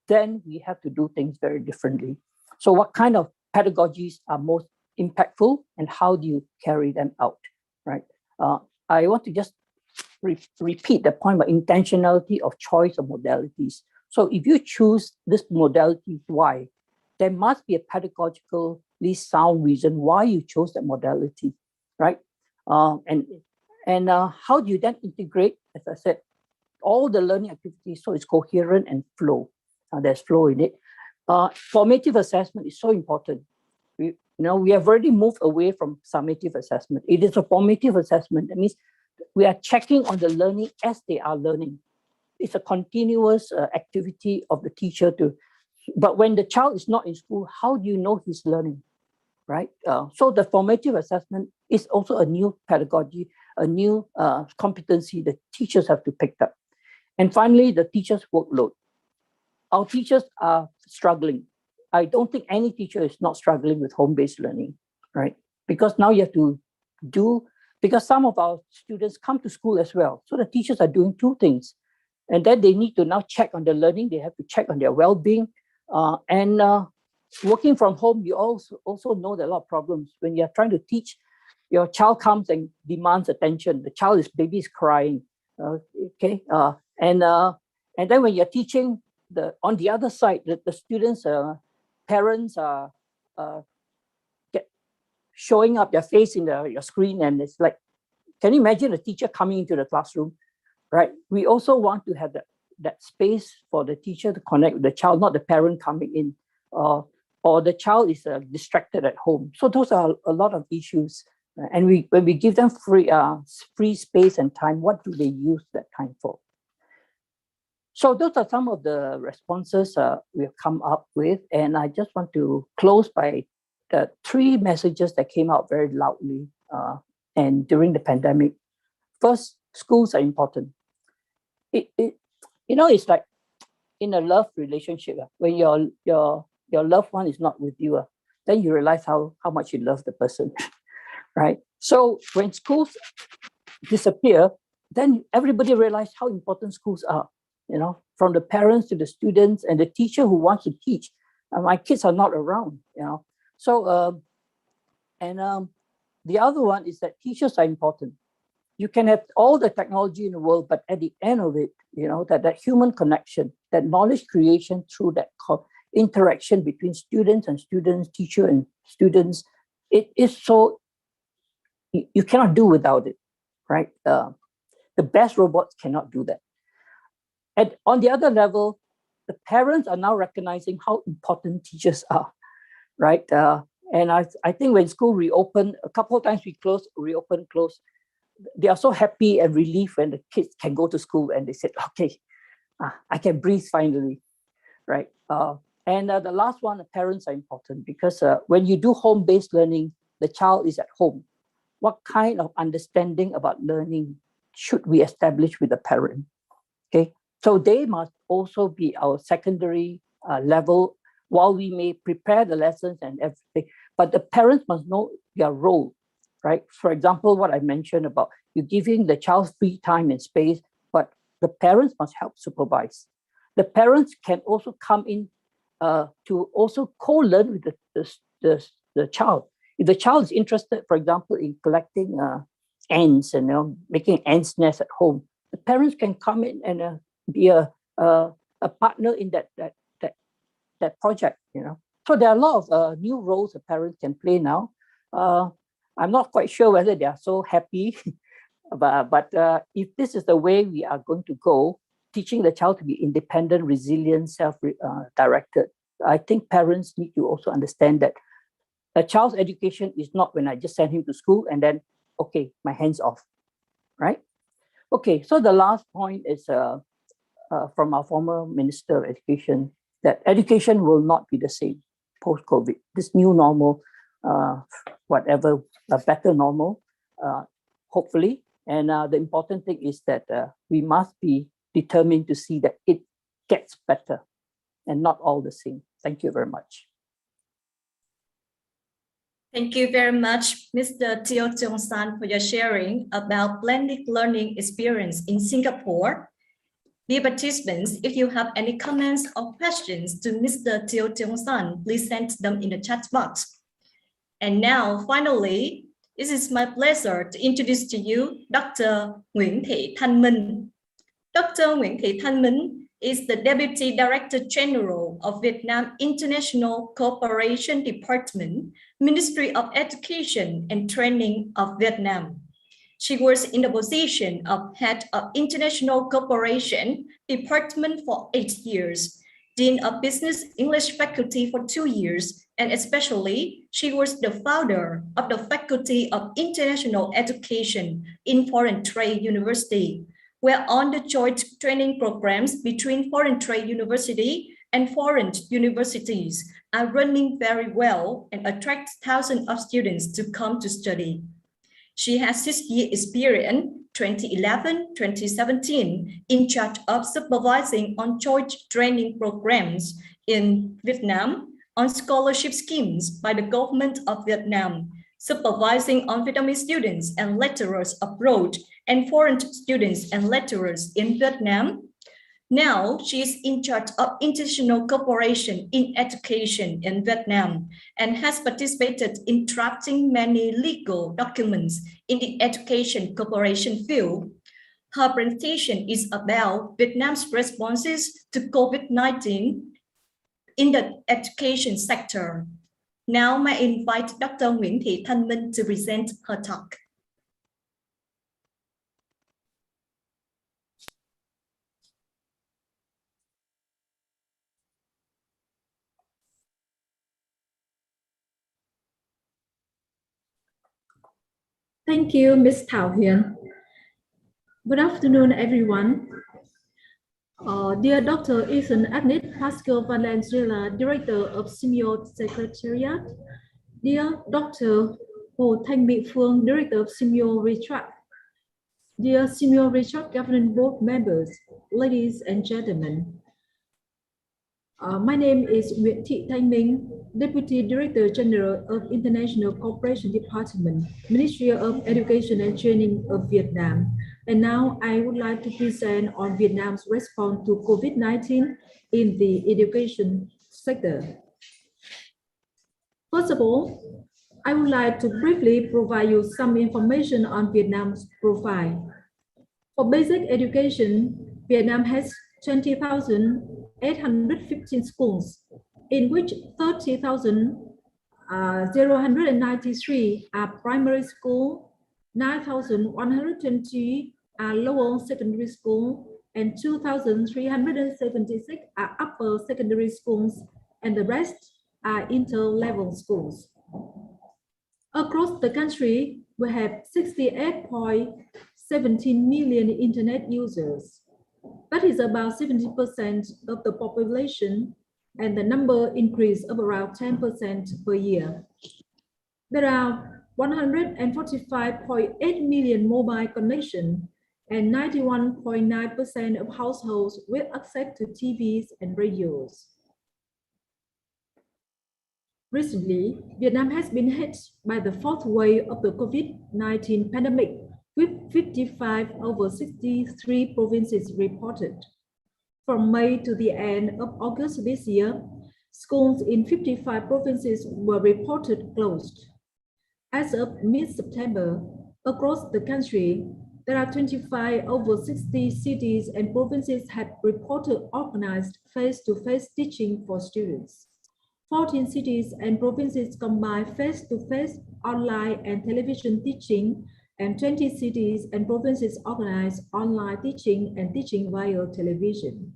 then we have to do things very differently. So what kind of pedagogies are most impactful and how do you carry them out, right? I want to just repeat the point about intentionality of choice of modalities. So if you choose this modality, why? There must be a pedagogically sound reason why you chose that modality, right? And how do you then integrate, as I said, all the learning activities so it's coherent and flow. There's flow in it. Formative assessment is so important. We have already moved away from summative assessment. It is a formative assessment. That means we are checking on the learning as they are learning. It's a continuous activity of the teacher but when the child is not in school, how do you know he's learning, right? So the formative assessment is also a new pedagogy, a new competency that teachers have to pick up. And finally, the teacher's workload. Our teachers are struggling. I don't think any teacher is not struggling with home-based learning, right? Because now you have to because some of our students come to school as well. So the teachers are doing two things. And then they need to now check on the learning. They have to check on their well-being. And working from home, you also know there are a lot of problems. When you're trying to teach, your child comes and demands attention. The baby is crying, okay? And then when you're teaching, on the other side, the students' parents are showing up their face in your screen, and it's like, can you imagine a teacher coming into the classroom, right? We also want to have that space for the teacher to connect with the child, not the parent coming in, or the child is distracted at home. So those are a lot of issues. And when we give them free space and time, what do they use that time for? So those are some of the responses we've come up with. And I just want to close by the 3 messages that came out very loudly and during the pandemic. First, schools are important. It's like in a love relationship, when your loved one is not with you, then you realize how much you love the person, right? So when schools disappear, then everybody realizes how important schools are, from the parents to the students and the teacher who wants to teach. My kids are not around, So, the other one is that teachers are important. You can have all the technology in the world, but at the end of it, that human connection, that knowledge creation through that interaction between students and students, teacher and students, it is so, you cannot do without it, right? The best robots cannot do that. And on the other level, the parents are now recognizing how important teachers are, right? And I think when school reopened, a couple of times we reopened, closed, they are so happy and relieved when the kids can go to school and they said, okay, I can breathe finally, right? And the last one, the parents are important because when you do home-based learning, the child is at home. What kind of understanding about learning should we establish with the parent? Okay, so they must also be our secondary level while we may prepare the lessons and everything, but the parents must know their role, right? For example, what I mentioned about you giving the child free time and space, but the parents must help supervise. The parents can also come in to also co-learn with the child. If the child is interested, for example, in collecting ants and making ants nest at home, the parents can come in and be a partner in that project. So there are a lot of new roles the parents can play now. I'm not quite sure whether they are so happy, but if this is the way we are going to go, teaching the child to be independent, resilient, self-directed, I think parents need to also understand that a child's education is not when I just send him to school and then, okay, my hands off, right? Okay, so the last point is from our former Minister of Education, that education will not be the same post-COVID. This new normal, whatever, a better normal, hopefully. And the important thing is that we must be determined to see that it gets better and not all the same. Thank you very much. Thank you very much, Mr. Teo Cheong San, for your sharing about blended learning experience in Singapore. Dear participants, if you have any comments or questions to Mr. Teo Tiong San, please send them in the chat box. And now, finally, it is my pleasure to introduce to you Dr. Winkei Tanman. Dr. Winkei Tanman is the Deputy Director General of Vietnam International Cooperation Department, Ministry of Education and Training of Vietnam. She was in the position of Head of International Cooperation Department for 8 years, Dean of Business English Faculty for 2 years, and especially, she was the founder of the Faculty of International Education in Foreign Trade University, where on the joint training programs between Foreign Trade University and foreign universities are running very well and attract thousands of students to come to study. She has 6 years experience, 2011-2017, in charge of supervising on joint training programs in Vietnam, on scholarship schemes by the government of Vietnam, supervising on Vietnamese students and lecturers abroad and foreign students and lecturers in Vietnam. Now, she is in charge of international cooperation in education in Vietnam and has participated in drafting many legal documents in the education cooperation field. Her presentation is about Vietnam's responses to COVID-19 in the education sector. Now, I invite Dr. Winkei Tanman to present her talk. Thank you, Ms. Thảo Huyên. Good afternoon, everyone. Dear Dr. Ethan Agnes Pascal Valenzuela, Director of SEAMEO Secretariat. Dear Dr. Hồ Thanh Mỹ Phương, Director of SEAMEO RETRAC. Dear SEAMEO RETRAC Governing Board members, ladies and gentlemen. My name is Winkei Tanman, Deputy Director General of International Cooperation Department, Ministry of Education and Training of Vietnam. And now I would like to present on Vietnam's response to COVID-19 in the education sector. First of all, I would like to briefly provide you some information on Vietnam's profile. For basic education, Vietnam has 20,815 schools, in which 30,093 are primary school, 9,120 are lower secondary school, and 2,376 are upper secondary schools, and the rest are inter-level schools. Across the country, we have 68.17 million internet users. That is about 70% of the population, and the number increase of around 10% per year. There are 145.8 million mobile connections and 91.9% of households with access to TVs and radios. Recently, Vietnam has been hit by the fourth wave of the COVID-19 pandemic, with 55 over 63 provinces reported. From May to the end of August this year, schools in 55 provinces were reported closed. As of mid-September, across the country, there are 25 over 60 cities and provinces have reported organized face-to-face teaching for students. 14 cities and provinces combine face-to-face, online, and television teaching, and 20 cities and provinces organize online teaching and teaching via television.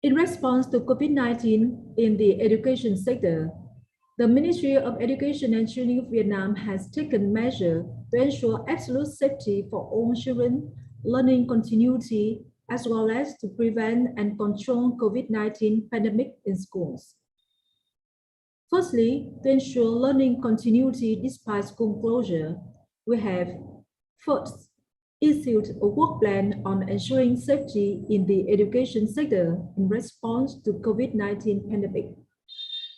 In response to COVID-19 in the education sector, the Ministry of Education and Training of Vietnam has taken measures to ensure absolute safety for all children, learning continuity, as well as to prevent and control COVID-19 pandemic in schools. Firstly, to ensure learning continuity despite school closure, we have first issued a work plan on ensuring safety in the education sector in response to COVID-19 pandemic.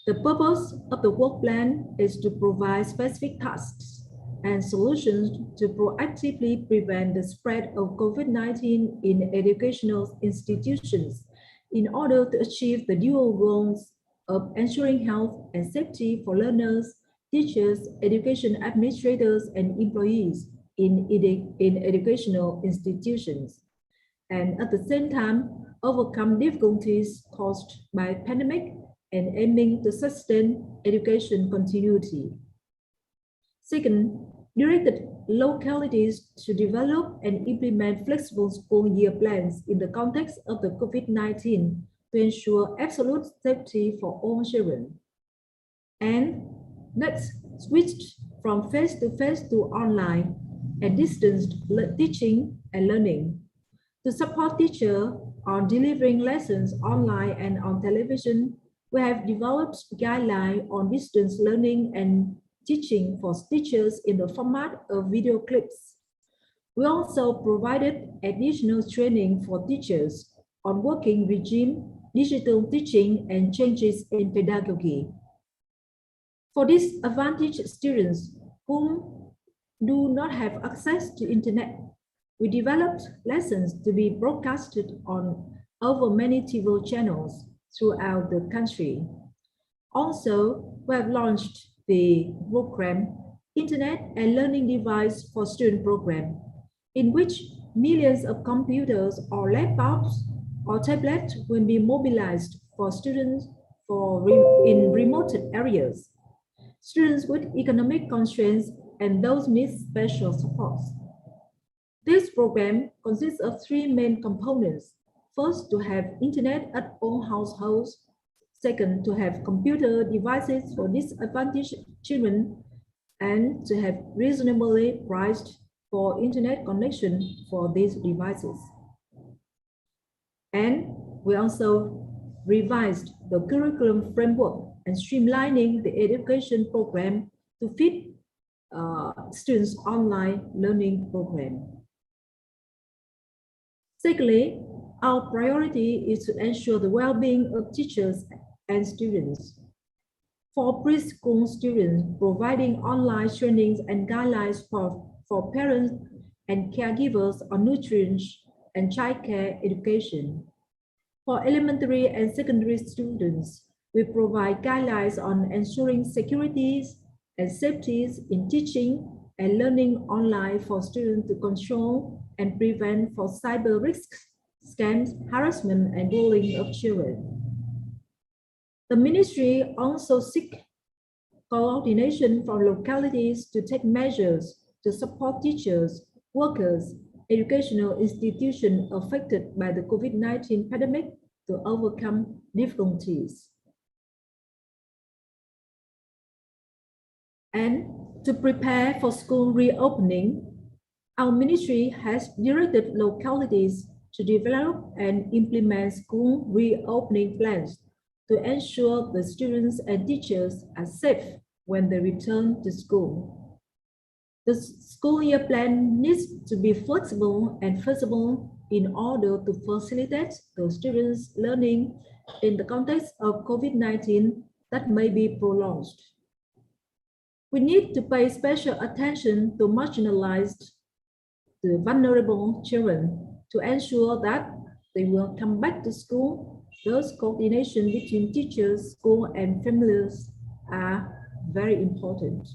The purpose of the work plan is to provide specific tasks and solutions to proactively prevent the spread of COVID-19 in educational institutions in order to achieve the dual goals of ensuring health and safety for learners, teachers, education administrators, and employees in educational institutions, and at the same time overcome difficulties caused by pandemic and aiming to sustain education continuity. Second, directed localities to develop and implement flexible school year plans in the context of the COVID-19 to ensure absolute safety for all children. And next, switched from face-to-face to online and distanced teaching and learning. To support teachers on delivering lessons online and on television, we have developed guidelines on distance learning and teaching for teachers in the format of video clips. We also provided additional training for teachers on working regime, digital teaching, and changes in pedagogy. For disadvantaged students whom do not have access to internet, we developed lessons to be broadcasted on over many TV channels throughout the country. Also, we have launched the program Internet and Learning Device for Student program, in which millions of computers or laptops or tablets will be mobilized for students in remote areas, students with economic constraints, and those need special support. This program consists of three main components. First, to have internet at all households. Second, to have computer devices for disadvantaged children, and to have reasonably priced for internet connection for these devices. And we also revised the curriculum framework and streamlining the education program to fit students' online learning program. Secondly, our priority is to ensure the well-being of teachers and students. For preschool students, providing online trainings and guidelines for parents and caregivers on nutrition and childcare education. For elementary and secondary students, we provide guidelines on ensuring securities and safeties in teaching and learning online for students to control and prevent for cyber risks, scams, harassment, and bullying of children. The ministry also seeks coordination from localities to take measures to support teachers, workers, educational institutions affected by the COVID-19 pandemic to overcome difficulties. And to prepare for school reopening, our ministry has directed localities to develop and implement school reopening plans to ensure the students and teachers are safe when they return to school. The school year plan needs to be flexible and feasible in order to facilitate the students' learning in the context of COVID-19 that may be prolonged. We need to pay special attention to marginalized, the vulnerable children to ensure that they will come back to school. Those coordination between teachers, school, and families are very important.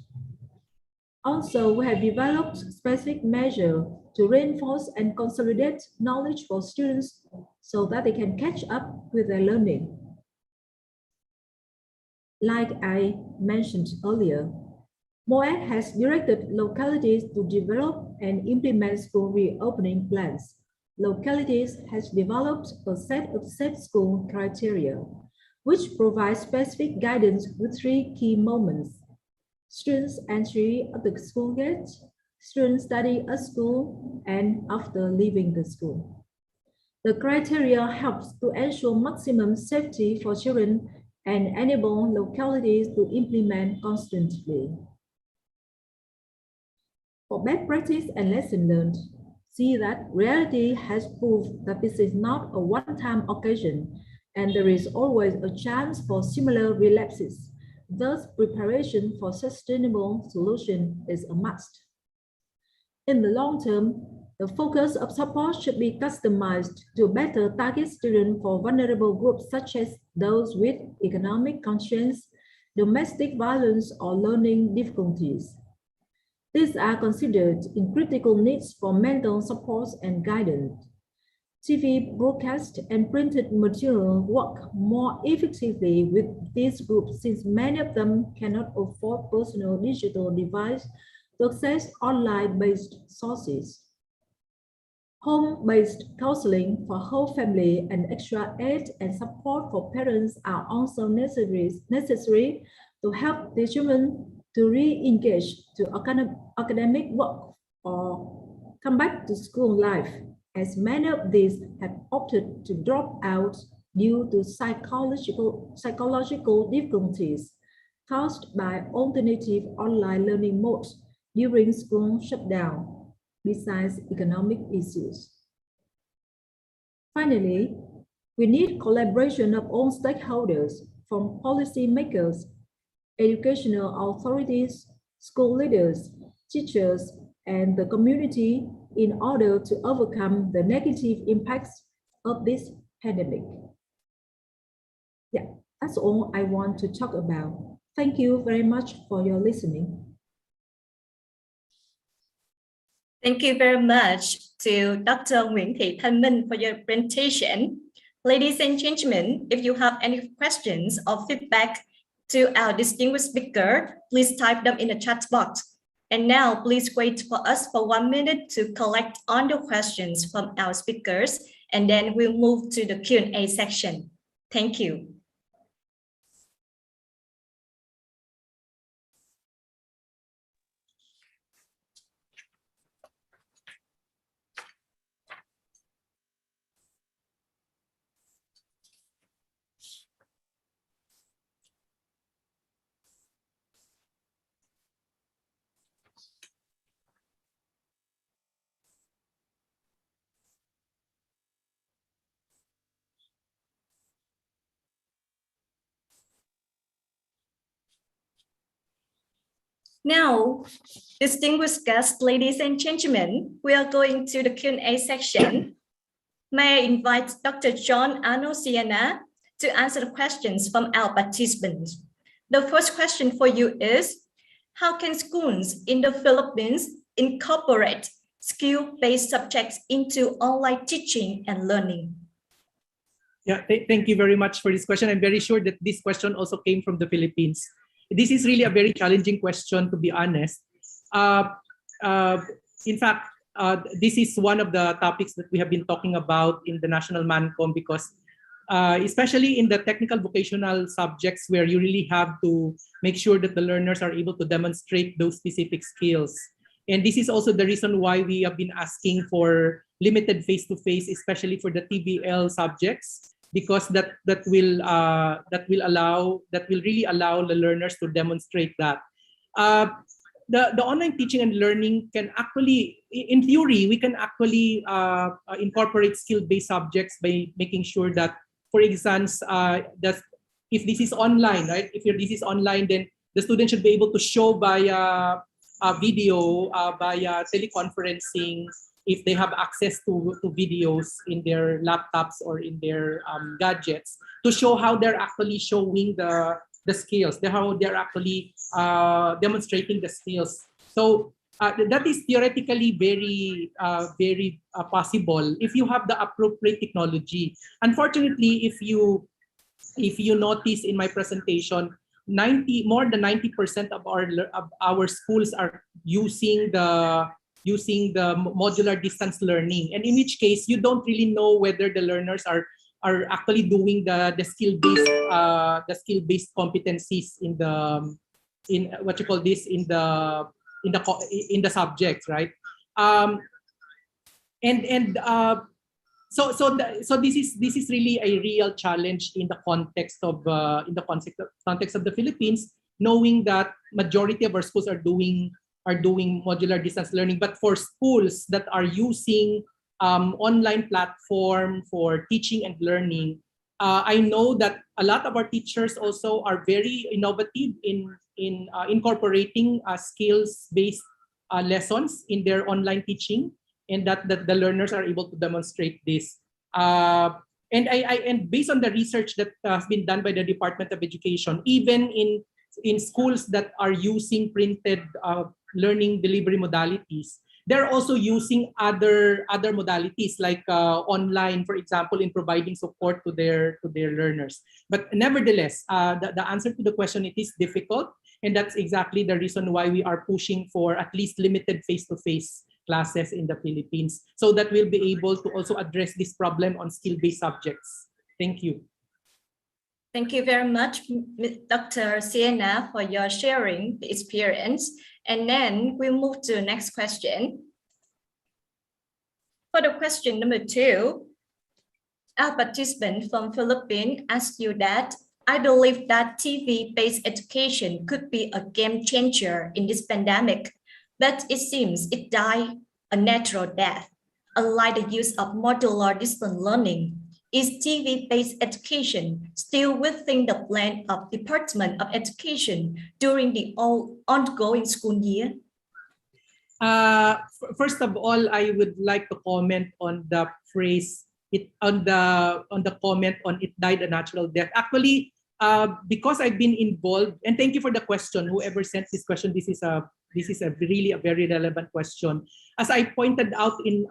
Also, we have developed specific measures to reinforce and consolidate knowledge for students so that they can catch up with their learning. Like I mentioned earlier, MOAC has directed localities to develop and implement school reopening plans. Localities has developed a set of safe school criteria, which provides specific guidance with three key moments: students' entry at the school gate, students studying at school, and after leaving the school. The criteria helps to ensure maximum safety for children and enable localities to implement constantly. For best practice and lesson learned, see that reality has proved that this is not a one-time occasion, and there is always a chance for similar relapses. Thus, preparation for sustainable solution is a must. In the long term, the focus of support should be customized to better target students for vulnerable groups such as those with economic constraints, domestic violence, or learning difficulties. These are considered in critical needs for mental support and guidance. TV broadcast and printed material work more effectively with these groups since many of them cannot afford personal digital device to access online-based sources. Home-based counseling for whole family and extra aid and support for parents are also necessary to help the children to re-engage to academic work or come back to school life, as many of these have opted to drop out due to psychological difficulties caused by alternative online learning modes during school shutdown, besides economic issues. Finally, we need collaboration of all stakeholders, from policymakers, educational authorities, school leaders, teachers, and the community in order to overcome the negative impacts of this pandemic. Yeah, that's all I want to talk about. Thank you very much for your listening. Thank you very much to Dr. Winkei Tanman for your presentation. Ladies and gentlemen, if you have any questions or feedback to our distinguished speaker, please type them in the chat box. And now please wait for us for 1 minute to collect all the questions from our speakers, and then we'll move to the Q&A section. Thank you. Now, distinguished guests, ladies and gentlemen, we are going to the Q&A section. May I invite Dr. John Arnold Siena to answer the questions from our participants. The first question for you is, how can schools in the Philippines incorporate skill-based subjects into online teaching and learning? Yeah, thank you very much for this question. I'm very sure that this question also came from the Philippines. This is really a very challenging question, to be honest. In fact, this is one of the topics that we have been talking about in the National Mancom, because especially in the technical vocational subjects where you really have to make sure that the learners are able to demonstrate those specific skills. And this is also the reason why we have been asking for limited face-to-face, especially for the TBL subjects, because that will really allow the learners to demonstrate that. The online teaching and learning can actually, in theory, we can actually incorporate skill-based subjects by making sure that, for instance, that if this is online, right? If this is online, then the student should be able to show via video, via teleconferencing, if they have access to videos in their laptops or in their gadgets, to show how they're actually showing the skills, how they're actually demonstrating the skills. So that is theoretically very possible if you have the appropriate technology. Unfortunately, if you notice in my presentation, more than 90% of our schools are using the modular distance learning, and in which case you don't really know whether the learners are actually doing the skill-based competencies in what you call this in the subjects, right? So this is really a real challenge in the context of the Philippines, knowing that majority of our schools are doing modular distance learning. But for schools that are using online platform for teaching and learning, I know that a lot of our teachers also are very innovative in incorporating skills-based lessons in their online teaching, and that the learners are able to demonstrate this. And based on the research that has been done by the Department of Education, even in schools that are using printed learning delivery modalities, they're also using other modalities like online, for example, in providing support to their learners. But nevertheless, the answer to the question, it is difficult, and that's exactly the reason why we are pushing for at least limited face-to-face classes in the Philippines, so that we'll be able to also address this problem on skill-based subjects. Thank you. Thank you very much, Dr. Sienna, for your sharing the experience. And then we'll move to the next question. For the question number 2, our participant from Philippines asked you that, I believe that TV-based education could be a game changer in this pandemic, but it seems it died a natural death. Unlike the use of modular distance learning, is TV-based education still within the plan of Department of Education during the ongoing school year? First of all, I would like to comment on the phrase on the comment on it died a natural death. Actually, because I've been involved, and thank you for the question. Whoever sent this question, this is really a very relevant question. As I pointed out in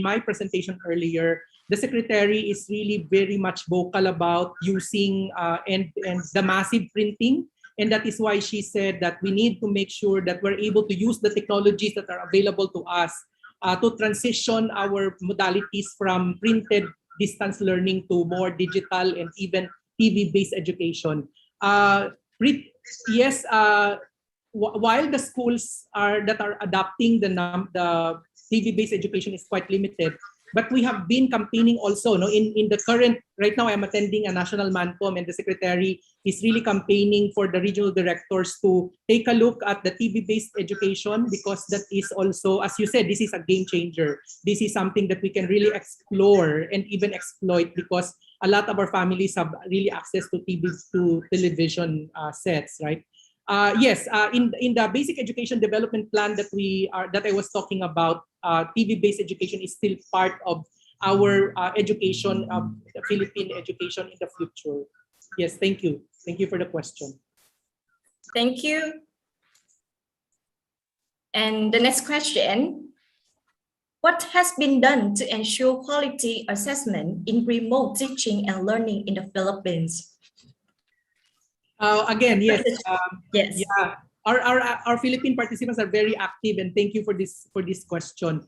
my presentation earlier, the secretary is really very much vocal about using and the massive printing. And that is why she said that we need to make sure that we're able to use the technologies that are available to us to transition our modalities from printed distance learning to more digital and even TV-based education. Yes, while the schools that are adopting the TV-based education is quite limited, but we have been campaigning also. No, in the current, right now I'm attending a national MANCOM, and the secretary is really campaigning for the regional directors to take a look at the TV-based education, because that is also, as you said, this is a game changer. This is something that we can really explore and even exploit, because a lot of our families have really access to television sets, right? Yes, in the basic education development plan that I was talking about, TV-based education is still part of our education, Philippine education in the future. Yes, thank you. Thank you for the question. Thank you. And the next question. What has been done to ensure quality assessment in remote teaching and learning in the Philippines? Again, yes. Yes. Yeah. Our Philippine participants are very active, and thank you for this question.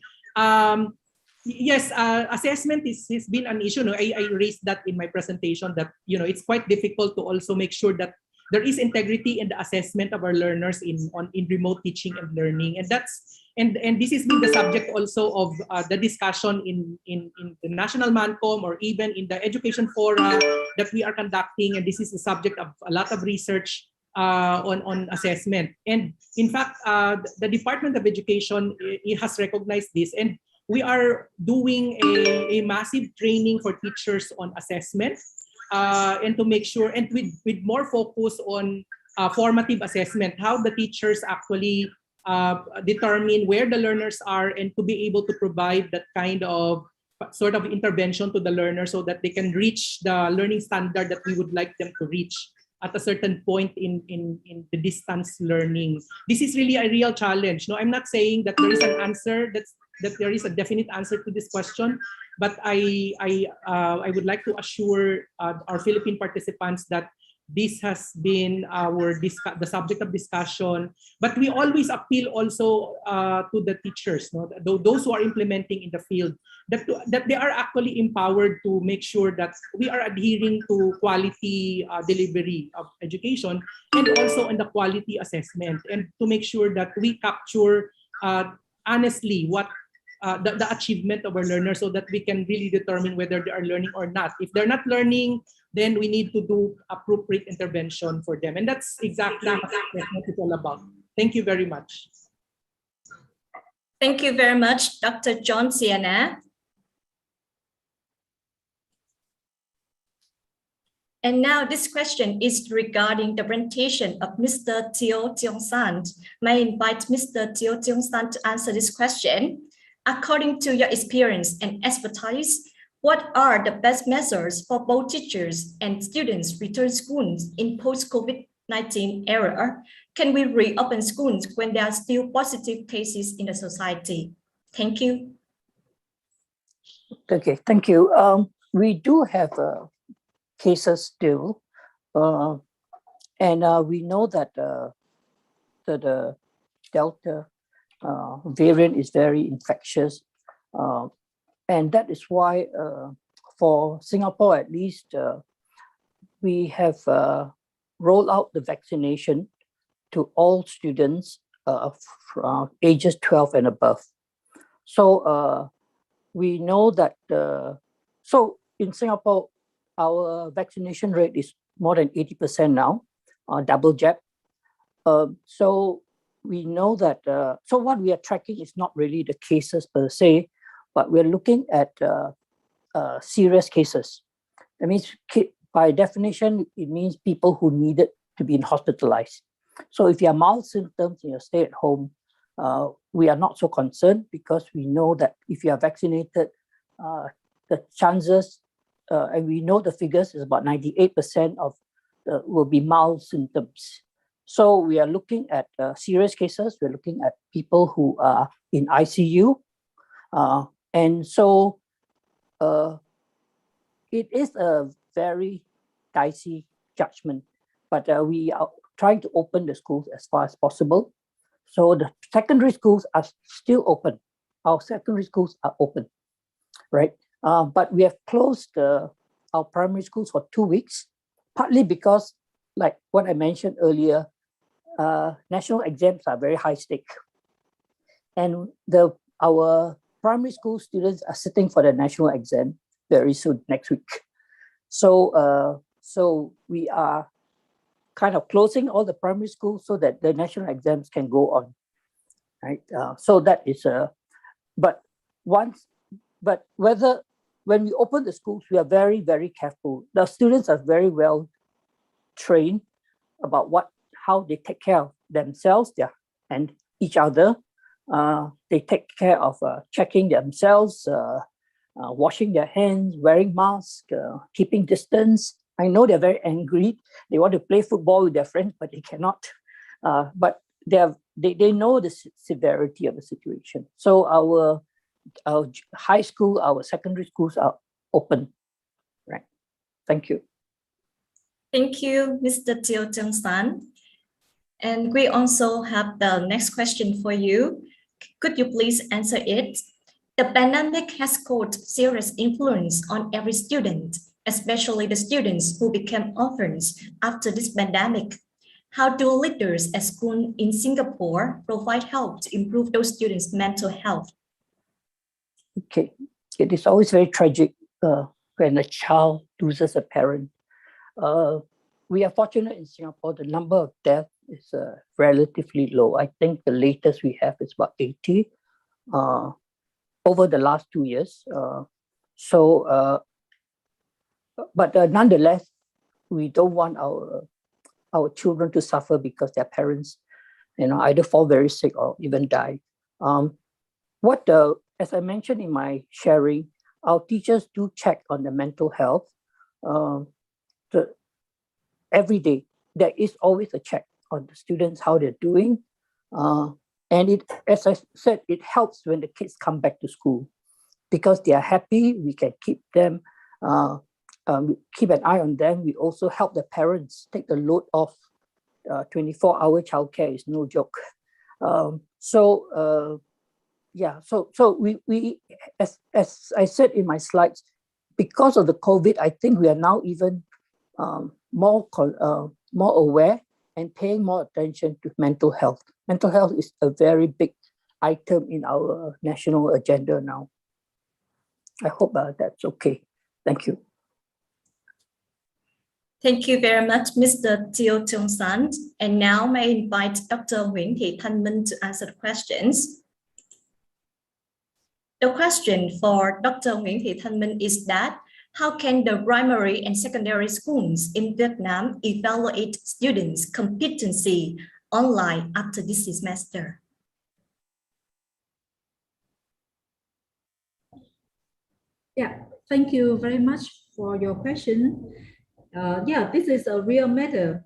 Yes, assessment has been an issue. No, I raised that in my presentation, that it's quite difficult to also make sure that there is integrity in the assessment of our learners in remote teaching and learning, and this has been the subject also of the discussion in the national MANCOM, or even in the education fora that we are conducting, and this is the subject of a lot of research on assessment. And in fact, the Department of Education has recognized this, and we are doing a massive training for teachers on assessment, and to make sure, and with more focus on formative assessment, how the teachers actually determine where the learners are, and to be able to provide that kind of sort of intervention to the learner, so that they can reach the learning standard that we would like them to reach at a certain point in the distance learning. This is really a real challenge. No, I'm not saying that there is an answer, that there is a definite answer to this question, but I would like to assure our Philippine participants that this has been the subject of discussion. But we always appeal also to the teachers, no? Those who are implementing in the field, that they are actually empowered to make sure that we are adhering to quality delivery of education, and also on the quality assessment, and to make sure that we capture honestly what the achievement of our learners, so that we can really determine whether they are learning or not. If they're not learning, then we need to do appropriate intervention for them. And that's exactly what it's all about. Thank you very much. Thank you very much, Dr. John Sienna. And now this question is regarding the presentation of Mr. Teo Tiong San. May I invite Mr. Teo Tiong San to answer this question. According to your experience and expertise, what are the best measures for both teachers and students return schools in post-COVID-19 era? Can we reopen schools when there are still positive cases in the society? Thank you. Okay, thank you. We do have cases still, and we know that the Delta variant is very infectious, and that is why for Singapore at least, we have rolled out the vaccination to all students from ages 12 and above. So we know that, so in Singapore, our vaccination rate is more than 80% now, double jab. So we know that, so what we are tracking is not really the cases per se, but we're looking at serious cases. That means by definition, it means people who needed to be hospitalized. So if you have mild symptoms and you stay at home, we are not so concerned because we know that if you are vaccinated, the chances, and we know the figures is about 98% of will be mild symptoms. So we are looking at serious cases. We're looking at people who are in ICU. And so it is a very dicey judgment, but we are trying to open the schools as far as possible. So the secondary schools are still open. Our secondary schools are open, right? But we have closed our primary schools for 2 weeks, partly because, like what I mentioned earlier, national exams are very high stake. And our primary school students are sitting for the national exam very soon, next week. So, so we are kind of closing all the primary schools so that the national exams can go on, right? So that is but whether when we open the schools, we are very, very careful. The students are very well trained about how they take care of themselves and each other. They take care of checking themselves, washing their hands, wearing masks, keeping distance. I know they're very angry. They want to play football with their friends, but they cannot. But they know the severity of the situation. So our high school, our secondary schools are open, right? Thank you. Thank you, Mr. Teo Tiong San. And we also have the next question for you. Could you please answer it? The pandemic has caused serious influence on every student, especially the students who became orphans after this pandemic. How do leaders at school in Singapore provide help to improve those students' mental health? Okay, it is always very tragic when a child loses a parent. We are fortunate in Singapore, the number of deaths is relatively low. I think the latest we have is about 80 over the last 2 years. But nonetheless, we don't want our children to suffer because their parents, either fall very sick or even die. As I mentioned in my sharing, our teachers do check on the mental health. Every day, there is always a check on the students, how they're doing. And as I said, it helps when the kids come back to school because they are happy. We can keep them, keep an eye on them. We also help the parents take the load off. 24-hour childcare is no joke. So we as I said in my slides, because of the COVID, I think we are now even more aware and paying more attention to mental health. Mental health is a very big item in our national agenda now. I hope that's okay. Thank you. Thank you very much, Mr. Teo Tiong San. And now may I invite Dr. Winkei Tanman to answer the questions. The question for Dr. Winkei Tanman is that How can the primary and secondary schools in Vietnam evaluate students' competency online after this semester? Yeah, thank you very much for your question. Yeah, this is a real matter.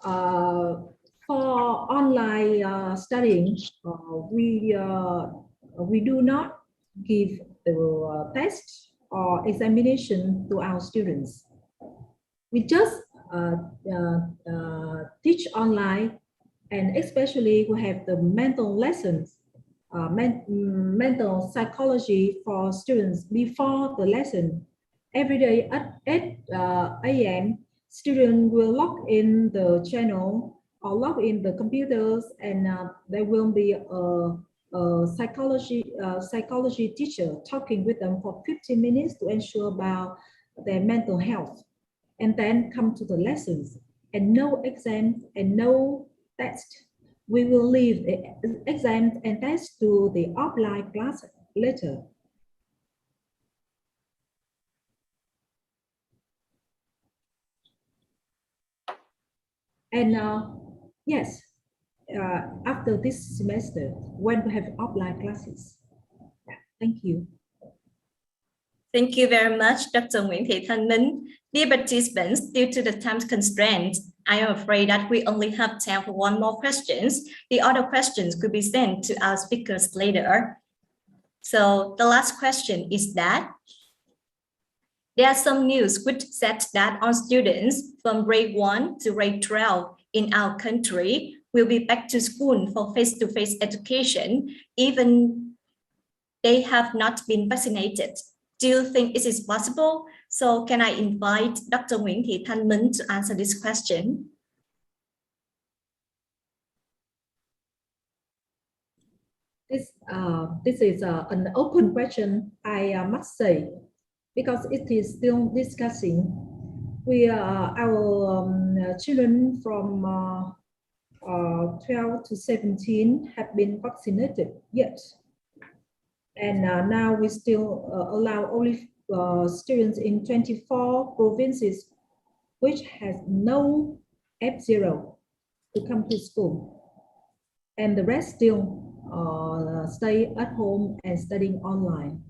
For online studying, we do not give the test or examination to our students. We just teach online, and especially we have the mental lessons, mental psychology for students before the lesson. Every day at 8 a.m., students will log in the channel or log in the computers, and there will be a psychology teacher talking with them for 15 minutes to ensure about their mental health, and then come to the lessons, and no exam and no test. We will leave the exam and test to the offline class later. And yes, after this semester, when we have offline classes. Yeah, thank you. Thank you very much, Dr. Winkei Tanman. Dear participants, due to the time constraints, I am afraid that we only have time for one more question. The other questions could be sent to our speakers later. So the last question is that there are some news which said that all students from grade 1 to grade 12 in our country will be back to school for face-to-face education, even they have not been vaccinated. Do you think it is possible? So can I invite Dr. Winkei Tanman to answer this question? This is an open question, I must say, because it is still discussing. Our children from 12 to 17 have been vaccinated yet. And now we still allow only students in 24 provinces which has no F0 to come to school. And the rest still stay at home and studying online.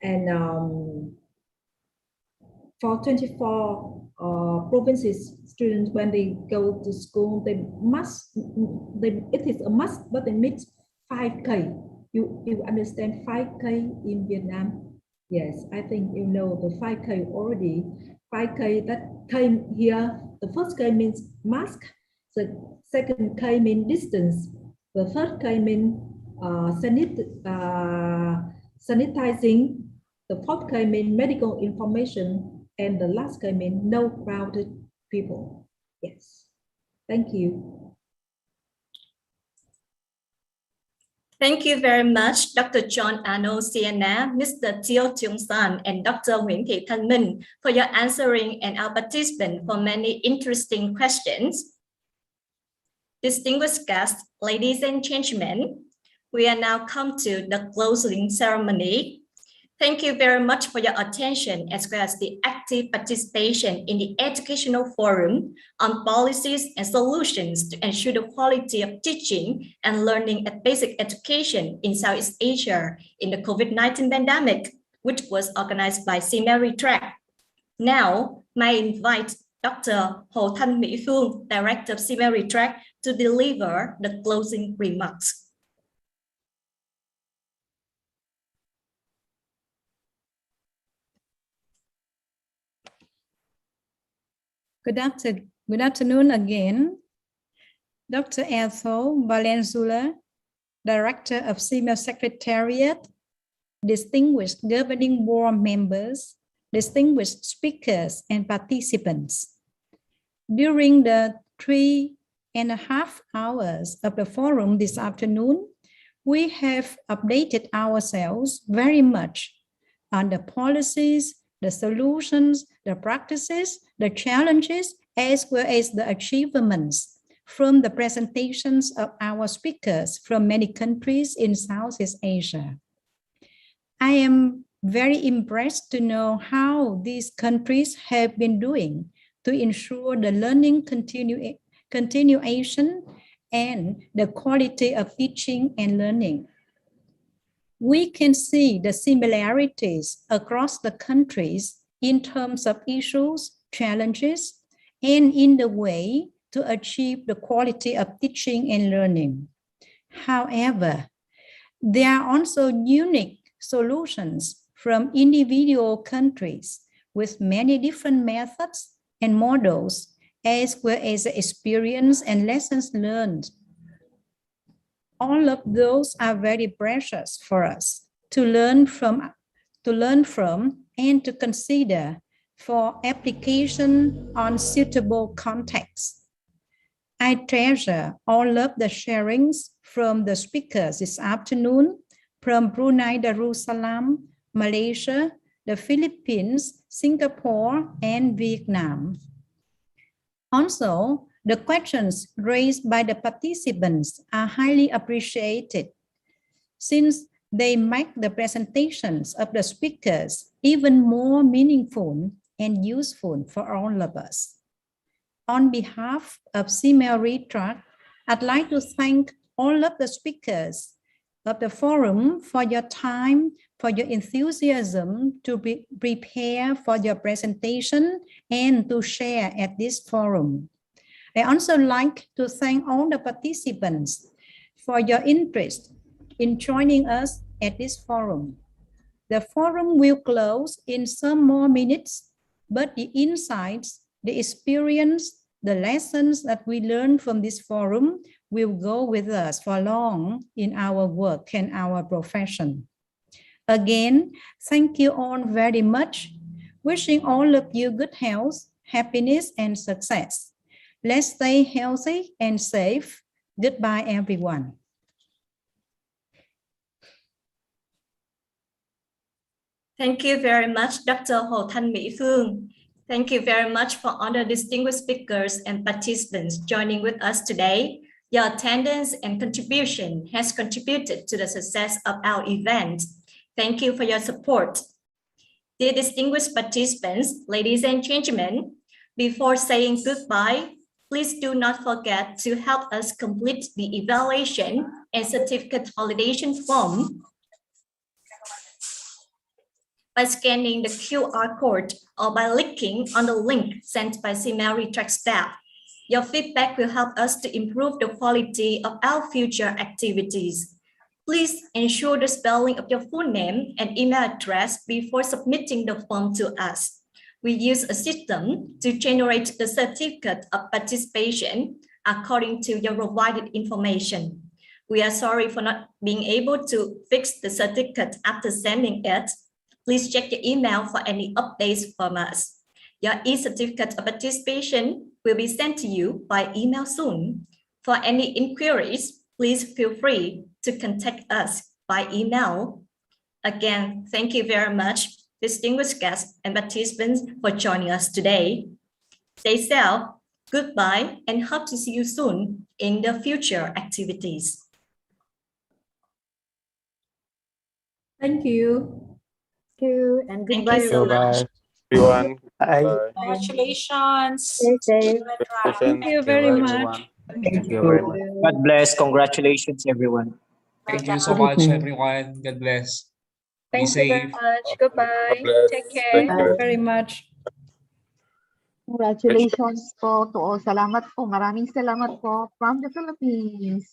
And for 24 provinces, students, when they go to school, it is a must, but they meet 5K. You understand 5K in Vietnam? Yes, I think you know the 5K already. 5K that came here, the first K means mask, the second K means distance, the third K means sanitizing, the fourth K means medical information, and the last K means no crowded people. Yes, thank you. Thank you very much, Dr. John Arnold Siena, Mr. Teo Tung San, and Dr. Winkei Tanman for your answering and our participants for many interesting questions. Distinguished guests, ladies and gentlemen, we are now come to the closing ceremony. Thank you very much for your attention as well as the active participation in the educational forum on policies and solutions to ensure the quality of teaching and learning at basic education in Southeast Asia in the COVID-19 pandemic, which was organized by SEAMEO RETRAC. Now, may I invite Dr. Hồ Thanh Mỹ Phương, Director of SEAMEO RETRAC, to deliver the closing remarks. Good afternoon again. Dr. Ethel Valenzuela, Director of SEAMEO Secretariat, distinguished governing board members, distinguished speakers and participants. During the 3.5 hours of the forum this afternoon, we have updated ourselves very much on the policies, the solutions, the practices, the challenges, as well as the achievements from the presentations of our speakers from many countries in Southeast Asia. I am very impressed to know how these countries have been doing to ensure the learning continuation and the quality of teaching and learning. We can see the similarities across the countries in terms of issues, challenges, and in the way to achieve the quality of teaching and learning. However, there are also unique solutions from individual countries with many different methods and models, as well as experience and lessons learned. All of those are very precious for us to learn from and to consider for application on suitable contexts. I treasure all of the sharings from the speakers this afternoon from Brunei Darussalam, Malaysia, the Philippines, Singapore, and Vietnam. Also, the questions raised by the participants are highly appreciated since they make the presentations of the speakers even more meaningful and useful for all of us. On behalf of SEAMEO RETRAC, I'd like to thank all of the speakers of the forum for your time, for your enthusiasm to prepare for your presentation and to share at this forum. I also like to thank all the participants for your interest in joining us at this forum. The forum will close in some more minutes, but the insights, the experience, the lessons that we learned from this forum will go with us for long in our work and our profession. Again, thank you all very much. Wishing all of you good health, happiness, and success. Let's stay healthy and safe. Goodbye, everyone. Thank you very much, Dr. Hồ Thanh Mỹ Phương. Thank you very much for all the distinguished speakers and participants joining with us today. Your attendance and contribution has contributed to the success of our event. Thank you for your support. Dear distinguished participants, ladies and gentlemen, before saying goodbye, please do not forget to help us complete the evaluation and certificate validation form by scanning the QR code or by clicking on the link sent by SEAMEO RETRAC staff. Your feedback will help us to improve the quality of our future activities. Please ensure the spelling of your full name and email address before submitting the form to us. We use a system to generate the certificate of participation according to your provided information. We are sorry for not being able to fix the certificate after sending it. Please check your email for any updates from us. Your e-certificate of participation will be sent to you by email soon. For any inquiries, please feel free to contact us by email. Again, thank you very much, distinguished guests and participants, for joining us today. Stay safe, goodbye, and hope to see you soon in the future activities. Thank you. Thank you and Thank goodbye. you so much. Everyone. Bye. Bye. Congratulations. Stay safe. Thank you very much. Thank you very much. God bless. Congratulations, everyone. Thank you so much, everyone. God bless. Be Thank you very safe. much. Goodbye. God bless. Take care. Thank Thank you. you very much. Congratulations po to all. Salamat po. Maraming salamat po from the Philippines.